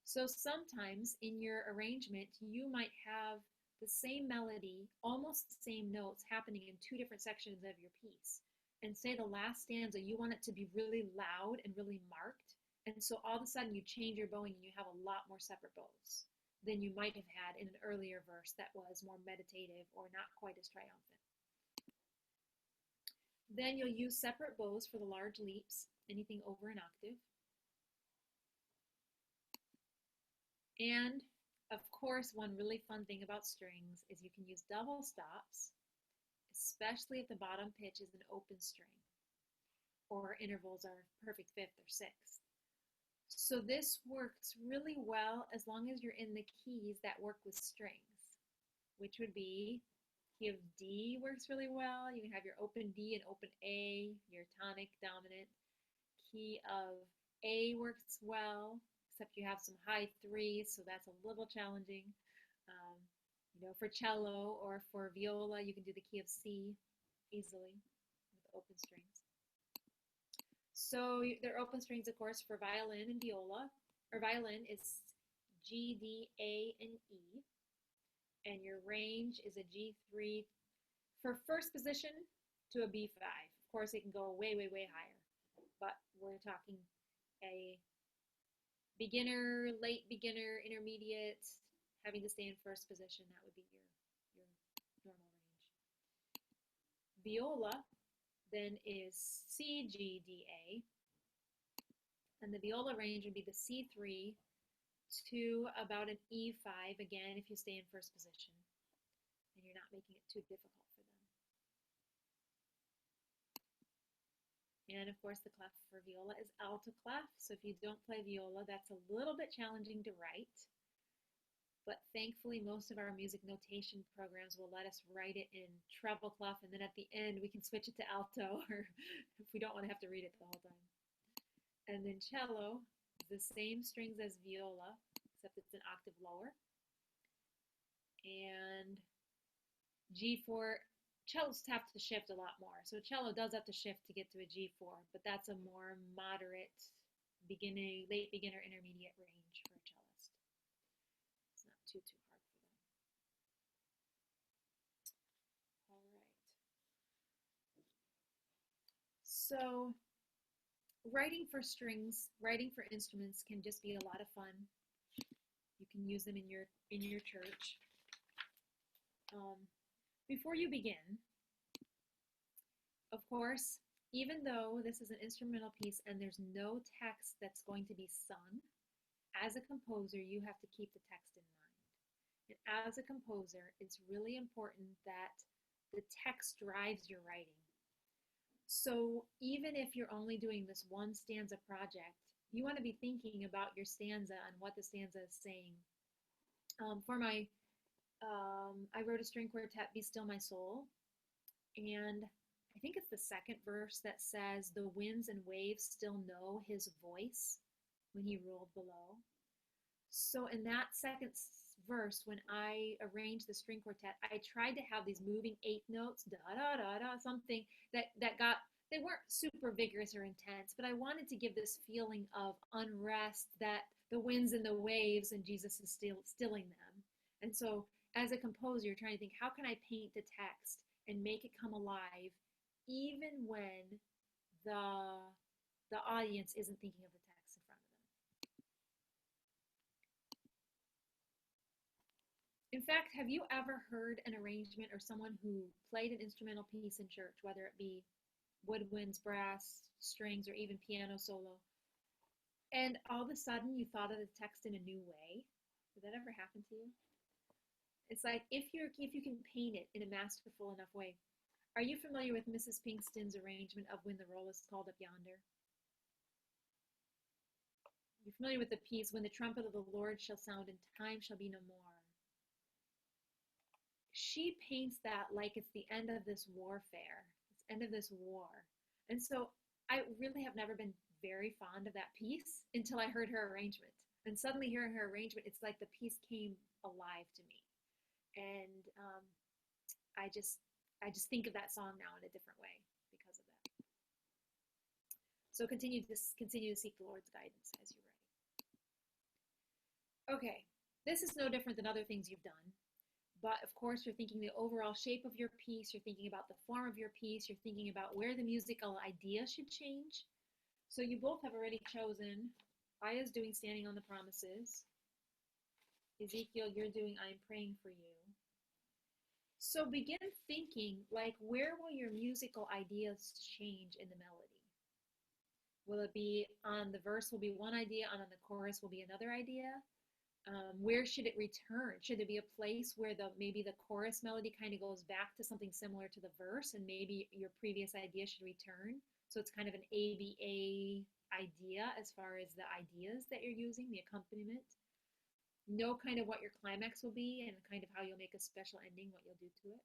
Speaker 1: So sometimes in your arrangement, you might have the same melody, almost the same notes happening in 2 different sections of your piece. And say the last stanza, you want it to be really loud and really marked. And so all of a sudden you change your bowing and you have a lot more separate bows than you might have had in an earlier verse that was more meditative or not quite as triumphant. Then you'll use separate bows for the large leaps, anything over an octave. And of course, one really fun thing about strings is you can use double stops, especially if the bottom pitch is an open string or intervals are perfect 5th or 6th. So this works really well as long as you're in the keys that work with strings, which would be key of D works really well. You can have your open D and open A, your tonic dominant. Key of A works well, except you have some high 3s, so that's a little challenging. For cello or for viola, you can do the key of C easily with open strings. So there are open strings, of course, for violin and viola. Or violin is G, D, A, and E. And your range is a G3 for first position to a B5. Of course, it can go way, way, way higher. But we're talking a beginner, late beginner, intermediate, having to stay in first position. That would be your normal range. Viola then is C, G, D, A. And the viola range would be the C3 to about an E5, again, if you stay in first position and you're not making it too difficult for them. And of course, the clef for viola is alto clef. So if you don't play viola, that's a little bit challenging to write. But thankfully, most of our music notation programs will let us write it in treble clef, and then at the end, we can switch it to alto, or if we don't want to have to read it the whole time. And then cello, the same strings as viola, except it's an octave lower. And G4, cellos have to shift a lot more. So cello does have to shift to get to a G4, but that's a more moderate beginning, late beginner, intermediate range for a cellist. It's not too hard for them. All right. So writing for strings, writing for instruments can just be a lot of fun. You can use them in your church. Before you begin, of course, even though this is an instrumental piece and there's no text that's going to be sung, as a composer, you have to keep the text in mind. And as a composer, it's really important that the text drives your writing. So even if you're only doing this one stanza project, you want to be thinking about your stanza and what the stanza is saying. I wrote a string quartet, Be Still My Soul, and I think it's the second verse that says, the winds and waves still know his voice when he rolled below. So in that second verse, when I arranged the string quartet, I tried to have these moving 8 notes, da da da da, something that got they weren't super vigorous or intense, but I wanted to give this feeling of unrest, that the winds and the waves and Jesus is still stilling them. And so as a composer, you're trying to think, how can I paint the text and make it come alive even when the the audience isn't thinking of the text in front of them. In fact, have you ever heard an arrangement or someone who played an instrumental piece in church, whether it be woodwinds, brass, strings, or even piano solo, and all of a sudden you thought of the text in a new way? Did that ever happen to you? It's like if you can paint it in a masterful enough way. Are you familiar with Mrs. Pinkston's arrangement of When the Roll is Called Up Yonder? You're familiar with the piece, When the trumpet of the Lord shall sound and time shall be no more. She paints that like it's the end of this warfare, it's the end of this war. And so I really have never been very fond of that piece until I heard her arrangement. And suddenly hearing her arrangement, it's like the piece came alive to me. And I just think of that song now in a different way because of that. So continue to seek the Lord's guidance as you write. Okay, this is no different than other things you've done. But of course, you're thinking the overall shape of your piece, you're thinking about the form of your piece, you're thinking about where the musical idea should change. So you both have already chosen. Aya's doing Standing on the Promises. Ezekiel, you're doing I'm Praying for You. So begin thinking, like, where will your musical ideas change in the melody? Will it be on the verse will be one idea, and on the chorus will be another idea? Where should it return? Should there be a place where maybe the chorus melody kind of goes back to something similar to the verse, and maybe your previous idea should return? So it's kind of an ABA idea as far as the ideas that you're using, the accompaniment. Know kind of what your climax will be and kind of how you'll make a special ending, what you'll do to it.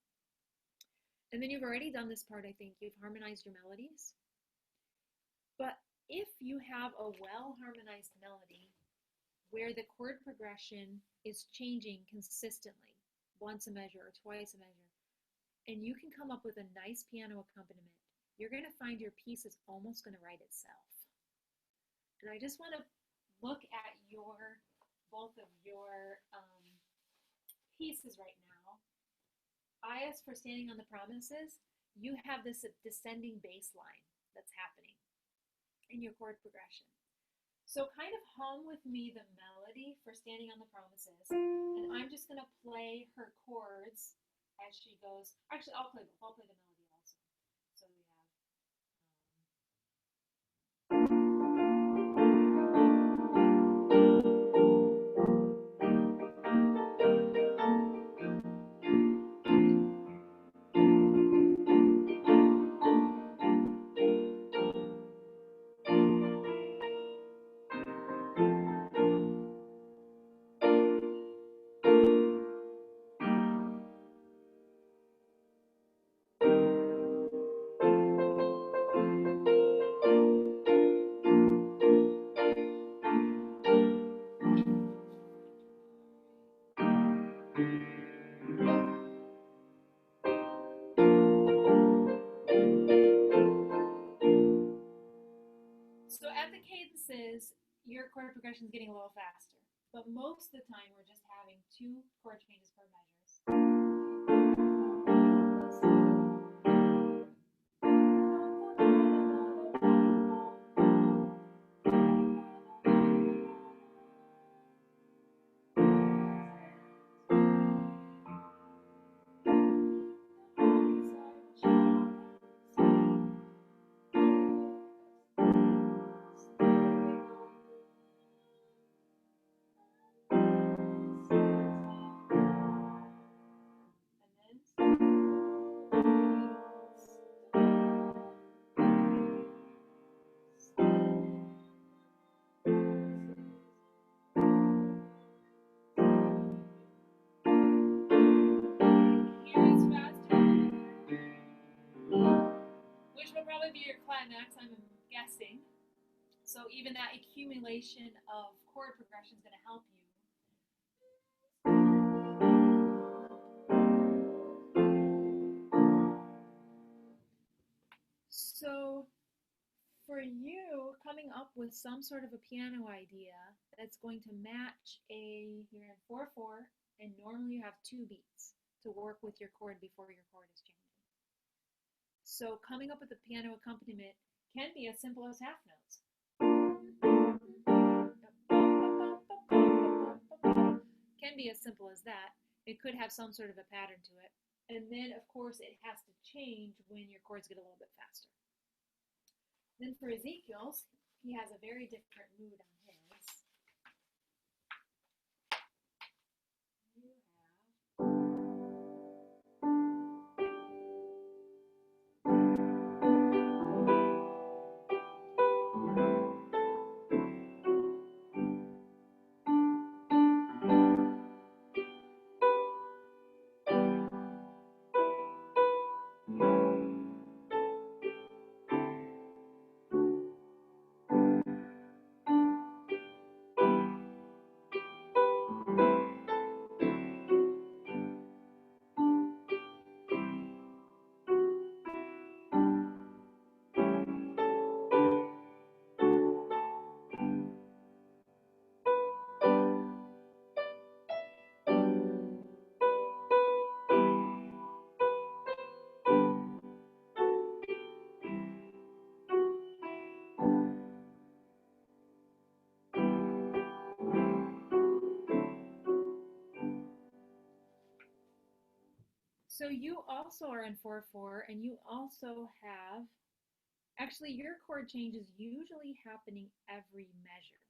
Speaker 1: And then you've already done this part, I think. You've harmonized your melodies. But if you have a well-harmonized melody where the chord progression is changing consistently, once a measure or twice a measure, and you can come up with a nice piano accompaniment, you're going to find your piece is almost going to write itself. And I just want to look at both of your pieces right now. As for Standing on the Promises, you have this descending bass line that's happening in your chord progression. So kind of hum with me the melody for Standing on the Promises, and I'm just going to play her chords as she goes. Actually, I'll play the melody also. So we have So at the cadences, your chord progression is getting a little faster, but most of the time we're just having 2 chord changes per measures. Which will probably be your climax, I'm guessing. So even that accumulation of chord progression is going to help you. So for you, coming up with some sort of a piano idea that's going to match you're in 4/4, and normally you have 2 beats to work with your chord before your chord is changing. So coming up with a piano accompaniment can be as simple as half notes. Can be as simple as that. It could have some sort of a pattern to it. And then, of course, it has to change when your chords get a little bit faster. Then for Ezekiel's, he has a very different mood on his. You So you also are in 4/4, and you also have, actually, your chord change is usually happening every measure.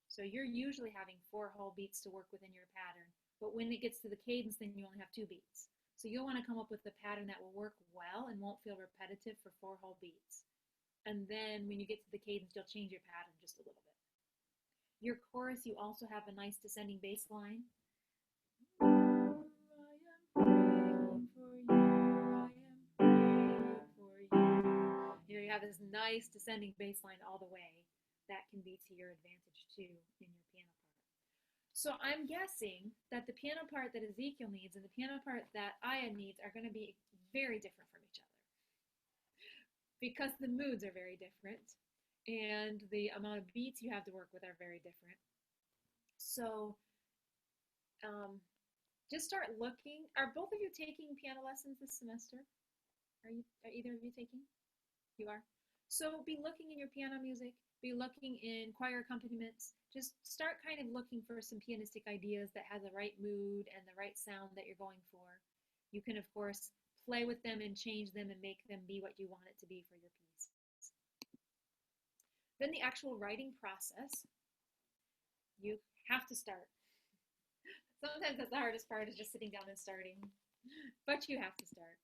Speaker 1: So you're usually having 4 whole beats to work within your pattern. But when it gets to the cadence, then you only have 2 beats. So you'll want to come up with a pattern that will work well and won't feel repetitive for 4 whole beats. And then when you get to the cadence, you'll change your pattern just a little bit. Your chorus, you also have a nice descending bass line. You have this nice descending bass line all the way. That can be to your advantage too in your piano part. So I'm guessing that the piano part that Ezekiel needs and the piano part that Aya needs are going to be very different from each other, because the moods are very different and the amount of beats you have to work with are very different. So just start looking. Are both of you taking piano lessons this semester? Are either of you taking? You are? So be looking in your piano music, be looking in choir accompaniments. Just start kind of looking for some pianistic ideas that have the right mood and the right sound that you're going for. You can, of course, play with them and change them and make them be what you want it to be for your piece. Then the actual writing process, you have to start. Sometimes that's the hardest part, is just sitting down and starting, but you have to start.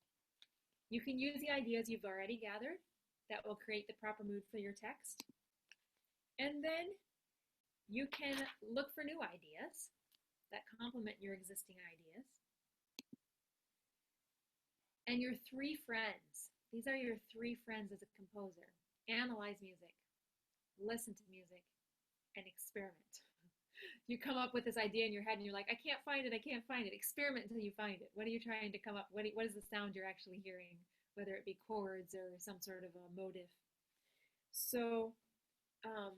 Speaker 1: You can use the ideas you've already gathered that will create the proper mood for your text. And then you can look for new ideas that complement your existing ideas. And your 3 friends. These are your 3 friends as a composer. Analyze music, listen to music, and experiment. You come up with this idea in your head and you're like, I can't find it, I can't find it. Experiment until you find it. What are you trying to come up? What is the sound you're actually hearing? Whether it be chords or some sort of a motive. So, of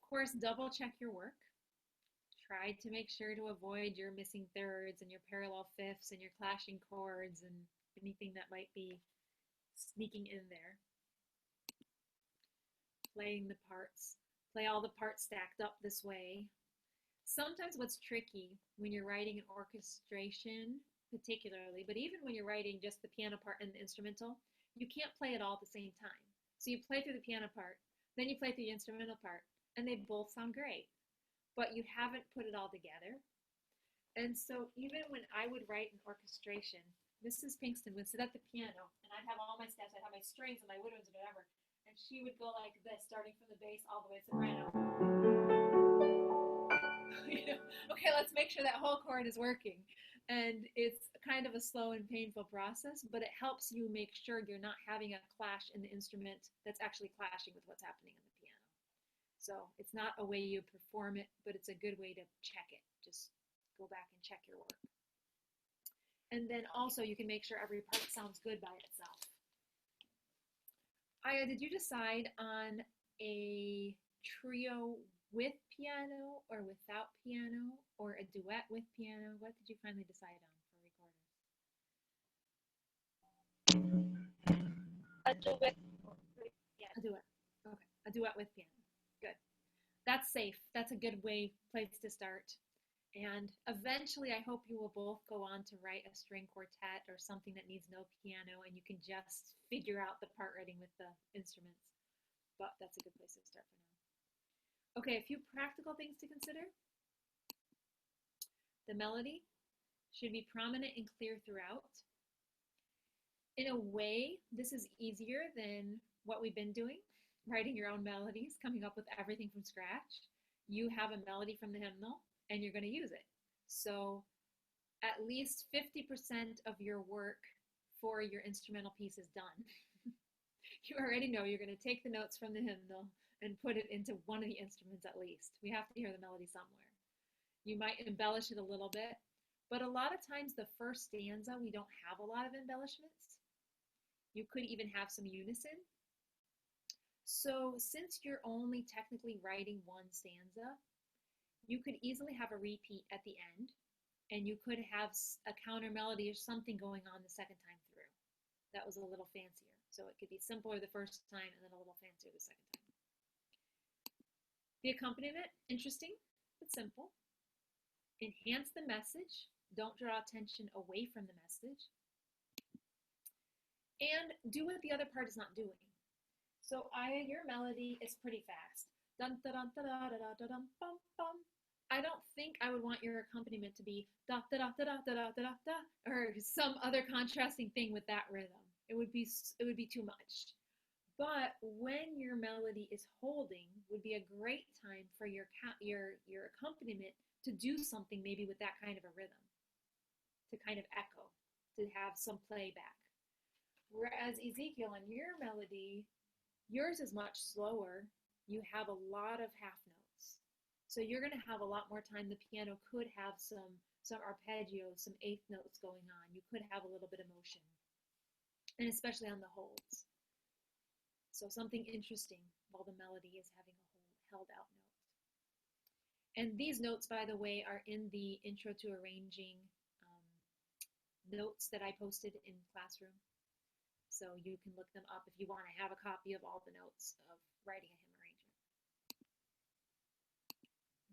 Speaker 1: course, double check your work. Try to make sure to avoid your missing thirds and your parallel fifths and your clashing chords and anything that might be sneaking in there. Playing the parts. Play all the parts stacked up this way. Sometimes what's tricky when you're writing an orchestration, particularly, but even when you're writing just the piano part and the instrumental, you can't play it all at the same time. So you play through the piano part, then you play through the instrumental part, and they both sound great, but you haven't put it all together. And so even when I would write an orchestration, Mrs. Pinkston would sit at the piano, and I'd have all my steps, I'd have my strings and my woodwinds or whatever, and she would go like this, starting from the bass all the way to soprano. Okay, let's make sure that whole chord is working. And it's kind of a slow and painful process, but it helps you make sure you're not having a clash in the instrument that's actually clashing with what's happening in the piano. So it's not a way you perform it, but it's a good way to check it. Just go back and check your work. And then also you can make sure every part sounds good by itself. Aya, did you decide on a trio with piano or without piano or a duet with piano? What did you finally decide on for recorders?
Speaker 3: A duet with piano.
Speaker 1: A duet. Okay, a duet with piano. Good. That's safe. That's a good place to start. And eventually, I hope you will both go on to write a string quartet or something that needs no piano and you can just figure out the part writing with the instruments. But that's a good place to start for now. Okay, a few practical things to consider. The melody should be prominent and clear throughout. In a way, this is easier than what we've been doing, writing your own melodies, coming up with everything from scratch. You have a melody from the hymnal and you're going to use it. So at least 50% of your work for your instrumental piece is done. You already know you're going to take the notes from the hymnal and put it into one of the instruments at least. We have to hear the melody somewhere. You might embellish it a little bit, but a lot of times the first stanza, we don't have a lot of embellishments. You could even have some unison. So since you're only technically writing one stanza, you could easily have a repeat at the end, and you could have a counter melody or something going on the second time through. That was a little fancier. So it could be simpler the first time and then a little fancier the second time. The accompaniment, interesting but simple. Enhance the message. Don't draw attention away from the message. And do what the other part is not doing. So Aya, your melody is pretty fast. Dun da dun da da da da dum bum bum. I don't think I would want your accompaniment to be da da da da da da da da or some other contrasting thing with that rhythm. It would be too much. But when your melody is holding, would be a great time for your accompaniment to do something maybe with that kind of a rhythm, to kind of echo, to have some playback. Whereas Ezekiel, on your melody, yours is much slower. You have a lot of half notes. So you're going to have a lot more time. The piano could have some arpeggios, some eighth notes going on. You could have a little bit of motion, and especially on the holds. So something interesting while the melody is having a held out note. And these notes, by the way, are in the Intro to Arranging notes that I posted in Classroom. So you can look them up if you want to have a copy of all the notes of writing a hymn arrangement.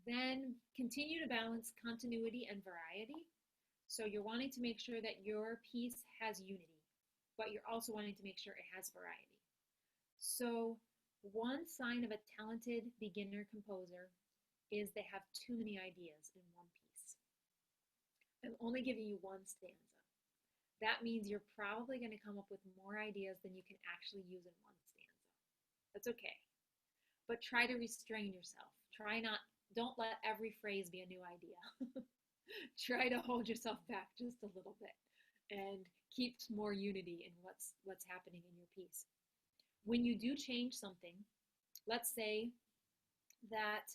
Speaker 1: Then continue to balance continuity and variety. So you're wanting to make sure that your piece has unity, but you're also wanting to make sure it has variety. So one sign of a talented beginner composer is they have too many ideas in one piece. I'm only giving you one stanza. That means you're probably going to come up with more ideas than you can actually use in one stanza. That's okay. But try to restrain yourself. Don't let every phrase be a new idea. Try to hold yourself back just a little bit and keep more unity in what's happening in your piece. When you do change something, let's say that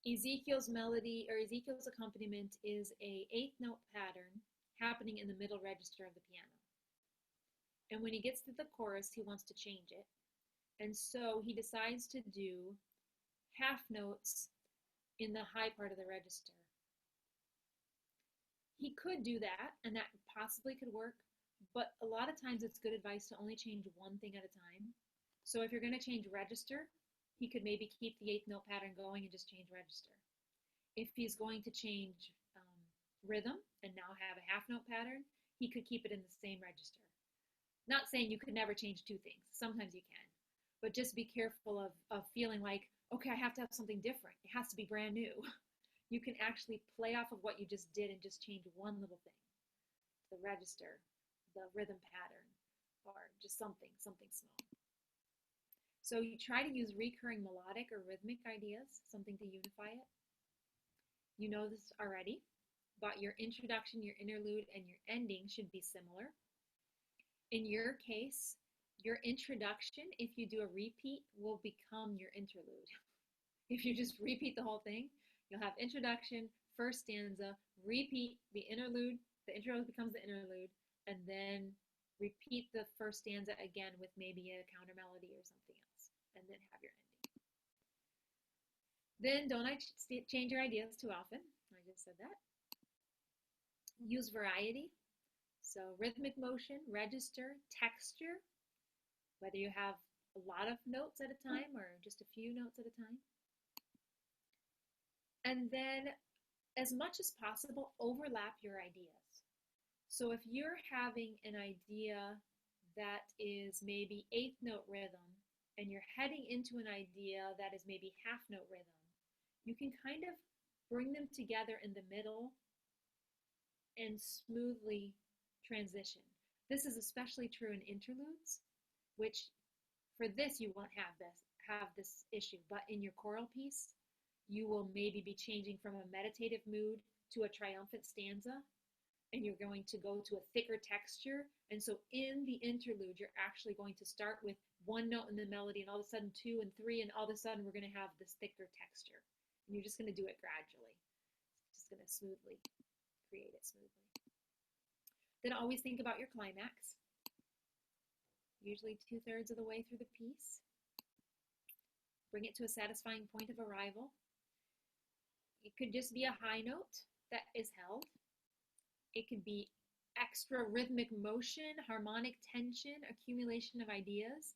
Speaker 1: Ezekiel's melody or Ezekiel's accompaniment is a eighth note pattern happening in the middle register of the piano. And when he gets to the chorus, he wants to change it. And so he decides to do half notes in the high part of the register. He could do that, and that possibly could work, but a lot of times it's good advice to only change one thing at a time. So if you're going to change register, he could maybe keep the eighth note pattern going and just change register. If he's going to change rhythm and now have a half note pattern, he could keep it in the same register. Not saying you could never change two things. Sometimes you can. But just be careful of feeling like, okay, I have to have something different. It has to be brand new. You can actually play off of what you just did and just change one little thing. The register, the rhythm pattern, or just something small. So you try to use recurring melodic or rhythmic ideas, something to unify it. You know this already, but your introduction, your interlude, and your ending should be similar. In your case, your introduction, if you do a repeat, will become your interlude. If you just repeat the whole thing, you'll have introduction, first stanza, repeat the interlude, the intro becomes the interlude, and then repeat the first stanza again with maybe a counter melody or something else, and then have your ending. Then don't change your ideas too often. I just said that. Use variety. So rhythmic motion, register, texture, whether you have a lot of notes at a time or just a few notes at a time. And then, as much as possible, overlap your ideas. So if you're having an idea that is maybe eighth note rhythm, and you're heading into an idea that is maybe half note rhythm, you can kind of bring them together in the middle and smoothly transition. This is especially true in interludes, which for this you won't have this issue, but in your choral piece, you will maybe be changing from a meditative mood to a triumphant stanza, and you're going to go to a thicker texture. And so in the interlude, you're actually going to start with one note in the melody, and all of a sudden 2 and 3, and all of a sudden we're going to have this thicker texture. And you're just going to do it gradually. Just going to smoothly create it smoothly. Then always think about your climax. Usually 2/3 of the way through the piece. Bring it to a satisfying point of arrival. It could just be a high note that is held. It could be extra rhythmic motion, harmonic tension, accumulation of ideas.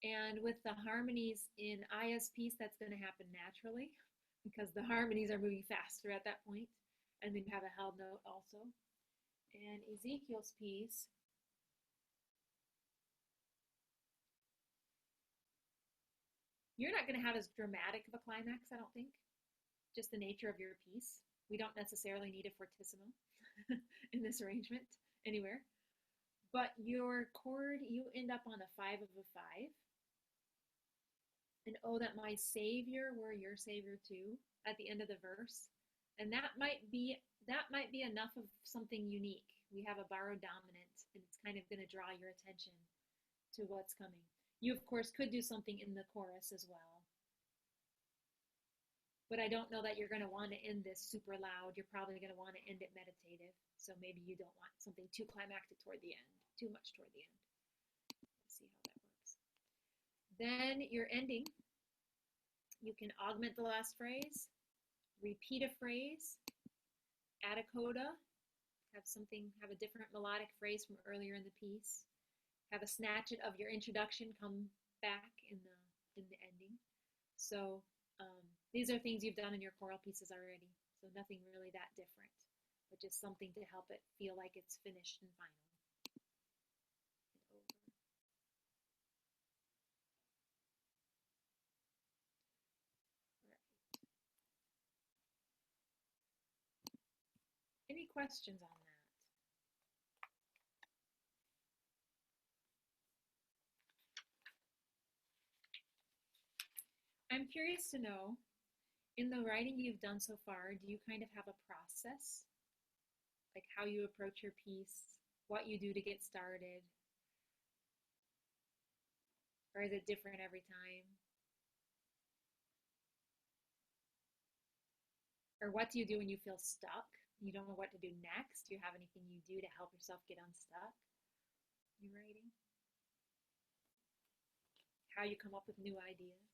Speaker 1: And with the harmonies in Aya's piece, that's going to happen naturally because the harmonies are moving faster at that point. And then you have a held note also. And Ezekiel's piece, you're not going to have as dramatic of a climax, I don't think. Just the nature of your piece. We don't necessarily need a fortissimo in this arrangement anywhere. But your chord, you end up on a 5 of a 5. And oh, that my Savior were your Savior too at the end of the verse. And that might be enough of something unique. We have a borrowed dominant, and it's kind of going to draw your attention to what's coming. You, of course, could do something in the chorus as well. But I don't know that you're going to want to end this super loud. You're probably going to want to end it meditative. So maybe you don't want something too climactic toward the end, too much toward the end. Let's see how that works. Then your ending, you can augment the last phrase, repeat a phrase, add a coda, have a different melodic phrase from earlier in the piece, have a snatch of your introduction come back in the ending. So these are things you've done in your choral pieces already, so nothing really that different, but just something to help it feel like it's finished and final. And over. Right. Any questions on that? I'm curious to know, in the writing you've done so far, do you kind of have a process? Like how you approach your piece, what you do to get started? Or is it different every time? Or what do you do when you feel stuck? You don't know what to do next? Do you have anything you do to help yourself get unstuck in your writing? How you come up with new ideas?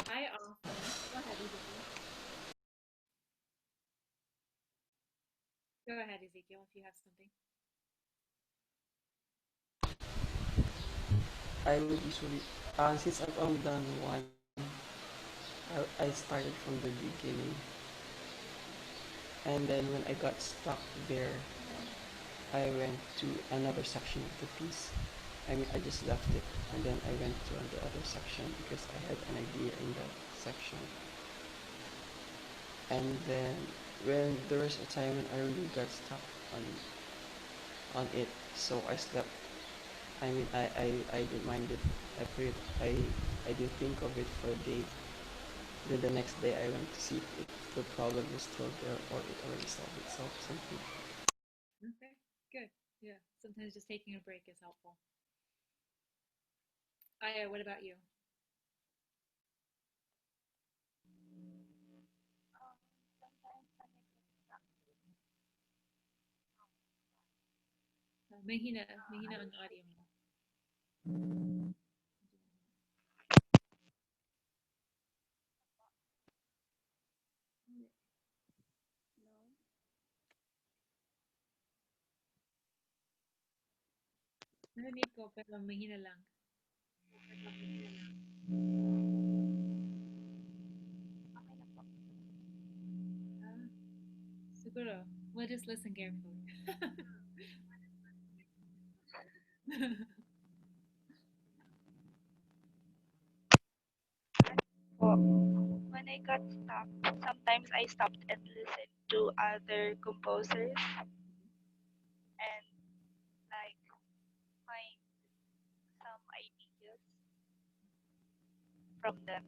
Speaker 1: I often, go ahead, Ezekiel. Go ahead, Ezekiel, if you have something.
Speaker 2: I would usually, since I've only done one, I started from the beginning. And then when I got stuck there, I went to another section of the piece. I just left it, and then I went to the other section because I had an idea in that section. And then when there was a time when I really got stuck on it, so I slept. I didn't mind it. I didn't think of it for a day. Then the next day I went to see if the problem is still there or it already solved itself, something.
Speaker 1: Okay, good. Yeah, sometimes just taking a break is helpful. Aya, what about you?
Speaker 3: Sometimes when I get stuck
Speaker 1: Mahina, mahina ang audio mo. Narinig ko, pero mahina lang.
Speaker 3: okay na po.
Speaker 1: Ah, siguro. We'll just listen carefully.
Speaker 3: Po, when I got stuck, sometimes I stopped and listened to other composers and like find some ideas from them.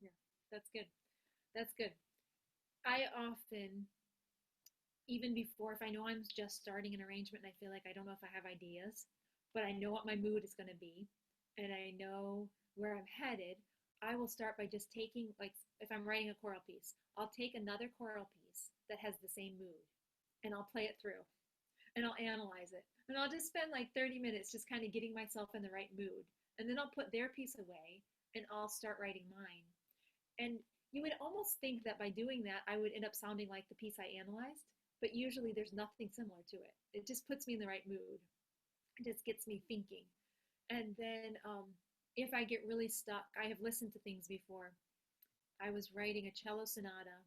Speaker 1: Yeah, that's good. That's good. I often, even before, if I know I'm just starting an arrangement and I feel like I don't know if I have ideas, but I know what my mood is going to be and I know where I'm headed, I will start by just taking, like, if I'm writing a choral piece, I'll take another choral piece that has the same mood and I'll play it through and I'll analyze it. And I'll just spend like 30 minutes just kind of getting myself in the right mood. And then I'll put their piece away and I'll start writing mine. And you would almost think that by doing that, I would end up sounding like the piece I analyzed, but usually there's nothing similar to it. It just puts me in the right mood. It just gets me thinking. And then if I get really stuck, I have listened to things before. I was writing a cello sonata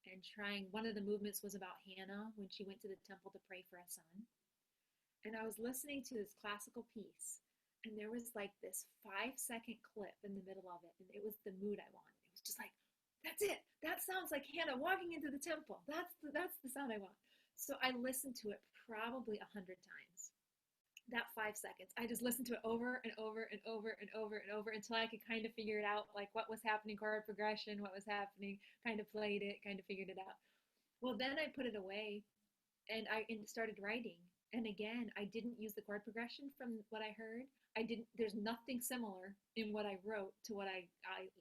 Speaker 1: and trying, one of the movements was about Hannah when she went to the temple to pray for a son. And I was listening to this classical piece, and there was like this 5 second clip in the middle of it, and it was the mood I wanted. It was just like, that's it. That sounds like Hannah walking into the temple. That's the sound I want. So I listened to it probably 100 times. That 5 seconds, I just listened to it over and over and over and over and over until I could kind of figure it out, like what was happening, chord progression, what was happening, kind of played it, kind of figured it out. Well, then I put it away and I started writing. And again, I didn't use the chord progression from what I heard. I didn't. There's nothing similar in what I wrote to what I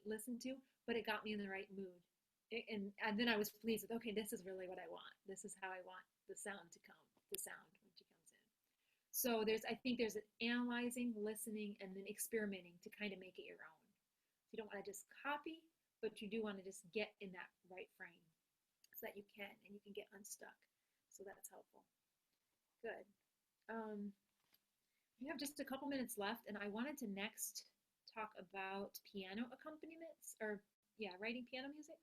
Speaker 1: listened to, but it got me in the right mood. And then I was pleased with, okay, this is really what I want. This is how I want the sound to come. The sound when she comes in. So I think there's analyzing, listening, and then experimenting to kind of make it your own. So you don't want to just copy, but you do want to just get in that right frame so that you can and you can get unstuck. So that's helpful. Good. Um, we have just a couple minutes left, and I wanted to next talk about piano accompaniments, or yeah, writing piano music.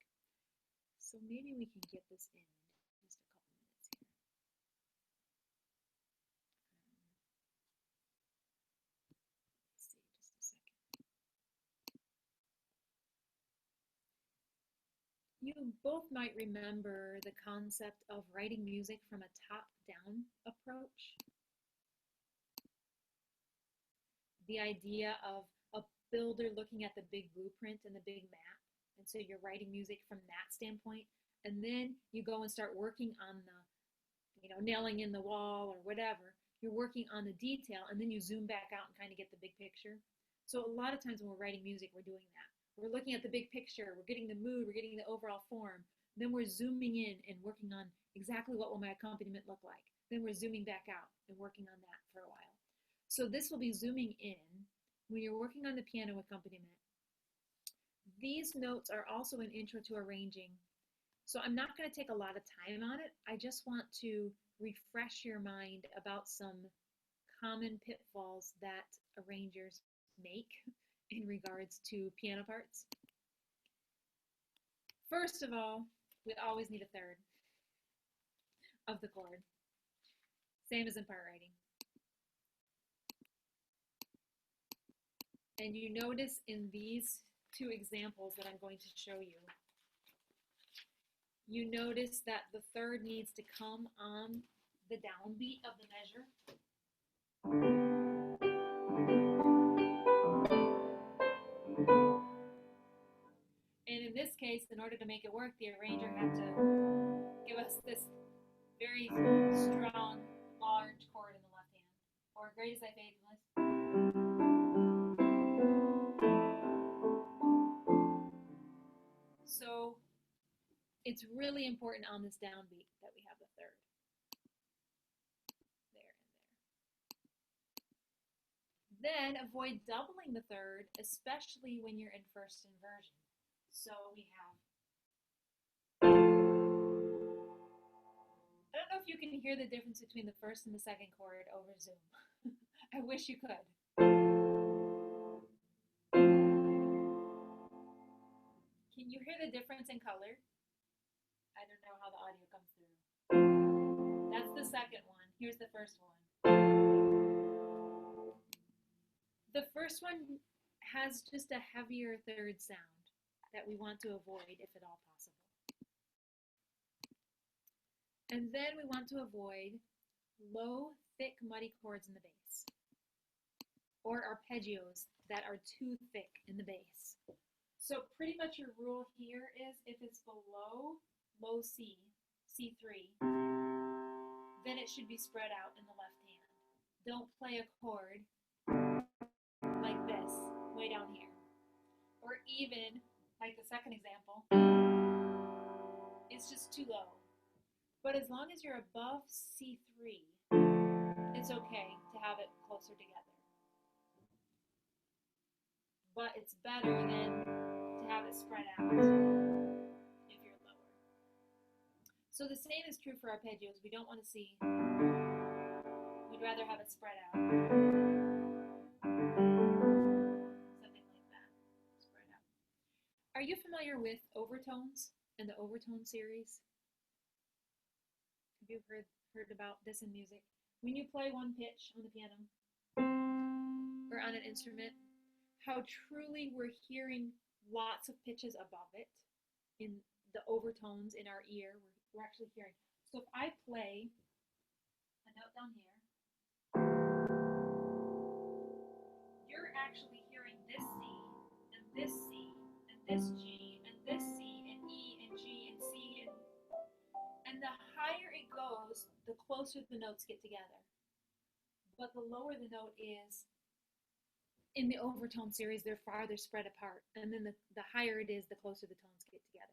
Speaker 1: So maybe we can get this in just a couple minutes here. Let's see, just a second. You both might remember the concept of writing music from a top-down approach. The idea of a builder looking at the big blueprint and the big map. And so you're writing music from that standpoint. And then you go and start working on nailing in the wall or whatever. You're working on the detail and then you zoom back out and kind of get the big picture. So a lot of times when we're writing music, we're doing that. We're looking at the big picture, we're getting the mood, we're getting the overall form. Then we're zooming in and working on exactly what will my accompaniment look like. Then we're zooming back out and working on that for a while. So this will be zooming in when you're working on the piano accompaniment. These notes are also an intro to arranging. So I'm not going to take a lot of time on it. I just want to refresh your mind about some common pitfalls that arrangers make in regards to piano parts. First of all, we always need a third of the chord. Same as in part writing. And you notice in these two examples that I'm going to show you, you notice that the third needs to come on the downbeat of the measure. And in this case, in order to make it work, the arranger had to give us this very strong, large chord in the left hand, or great is thy faithfulness. So it's really important on this downbeat that we have the third. There and there. Then avoid doubling the third, especially when you're in first inversion. So we have, I don't know if you can hear the difference between the first and the second chord over Zoom. I wish you could. Can you hear the difference in color? I don't know how the audio comes through. That's the second one. Here's the first one. The first one has just a heavier third sound that we want to avoid if at all possible. And then we want to avoid low, thick, muddy chords in the bass, or arpeggios that are too thick in the bass. So pretty much your rule here is if it's below low C, C3, then it should be spread out in the left hand. Don't play a chord like this, way down here. Or even, like the second example, it's just too low. But as long as you're above C3, it's okay to have it closer together. But it's better than to have it spread out if you're lower. So the same is true for arpeggios. We don't want to see, we'd rather have it spread out. Something like that, spread out. Are you familiar with overtones and the overtone series? Have you heard about this in music? When you play one pitch on the piano or on an instrument, how truly we're hearing lots of pitches above it in the overtones in our ear. We're actually hearing. So if I play a note down here, you're actually hearing this C and this C and this G and this C and E and G and C and the higher it goes, the closer the notes get together. But the lower the note is, in the overtone series, they're farther spread apart. And then the higher it is, the closer the tones get together.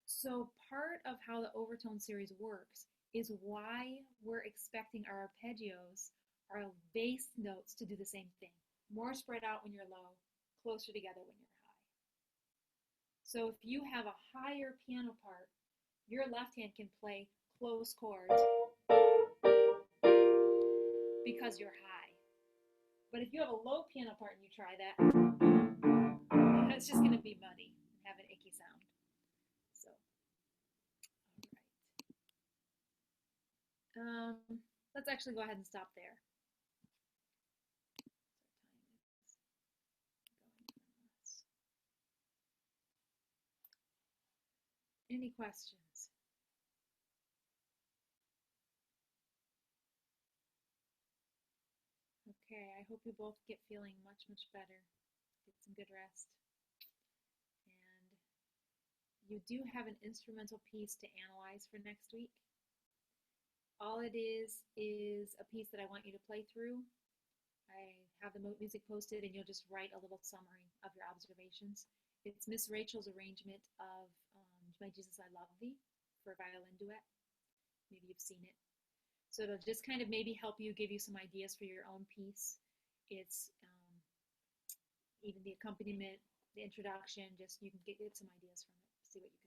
Speaker 1: So part of how the overtone series works is why we're expecting our arpeggios, our bass notes, to do the same thing. More spread out when you're low, closer together when you're high. So if you have a higher piano part, your left hand can play close chords because you're high. But if you have a low piano part and you try that, it's just going to be muddy and have an icky sound. So, all right. Let's actually go ahead and stop there. Any questions? Okay, I hope you both get feeling much, much better. Get some good rest. And you do have an instrumental piece to analyze for next week. All it is a piece that I want you to play through. I have the music posted and you'll just write a little summary of your observations. It's Miss Rachel's arrangement of My Jesus, I Love Thee for violin duet. Maybe you've seen it. So it'll just kind of maybe help you, give you some ideas for your own piece. It's even the accompaniment, the introduction, just you can get some ideas from it, see what you can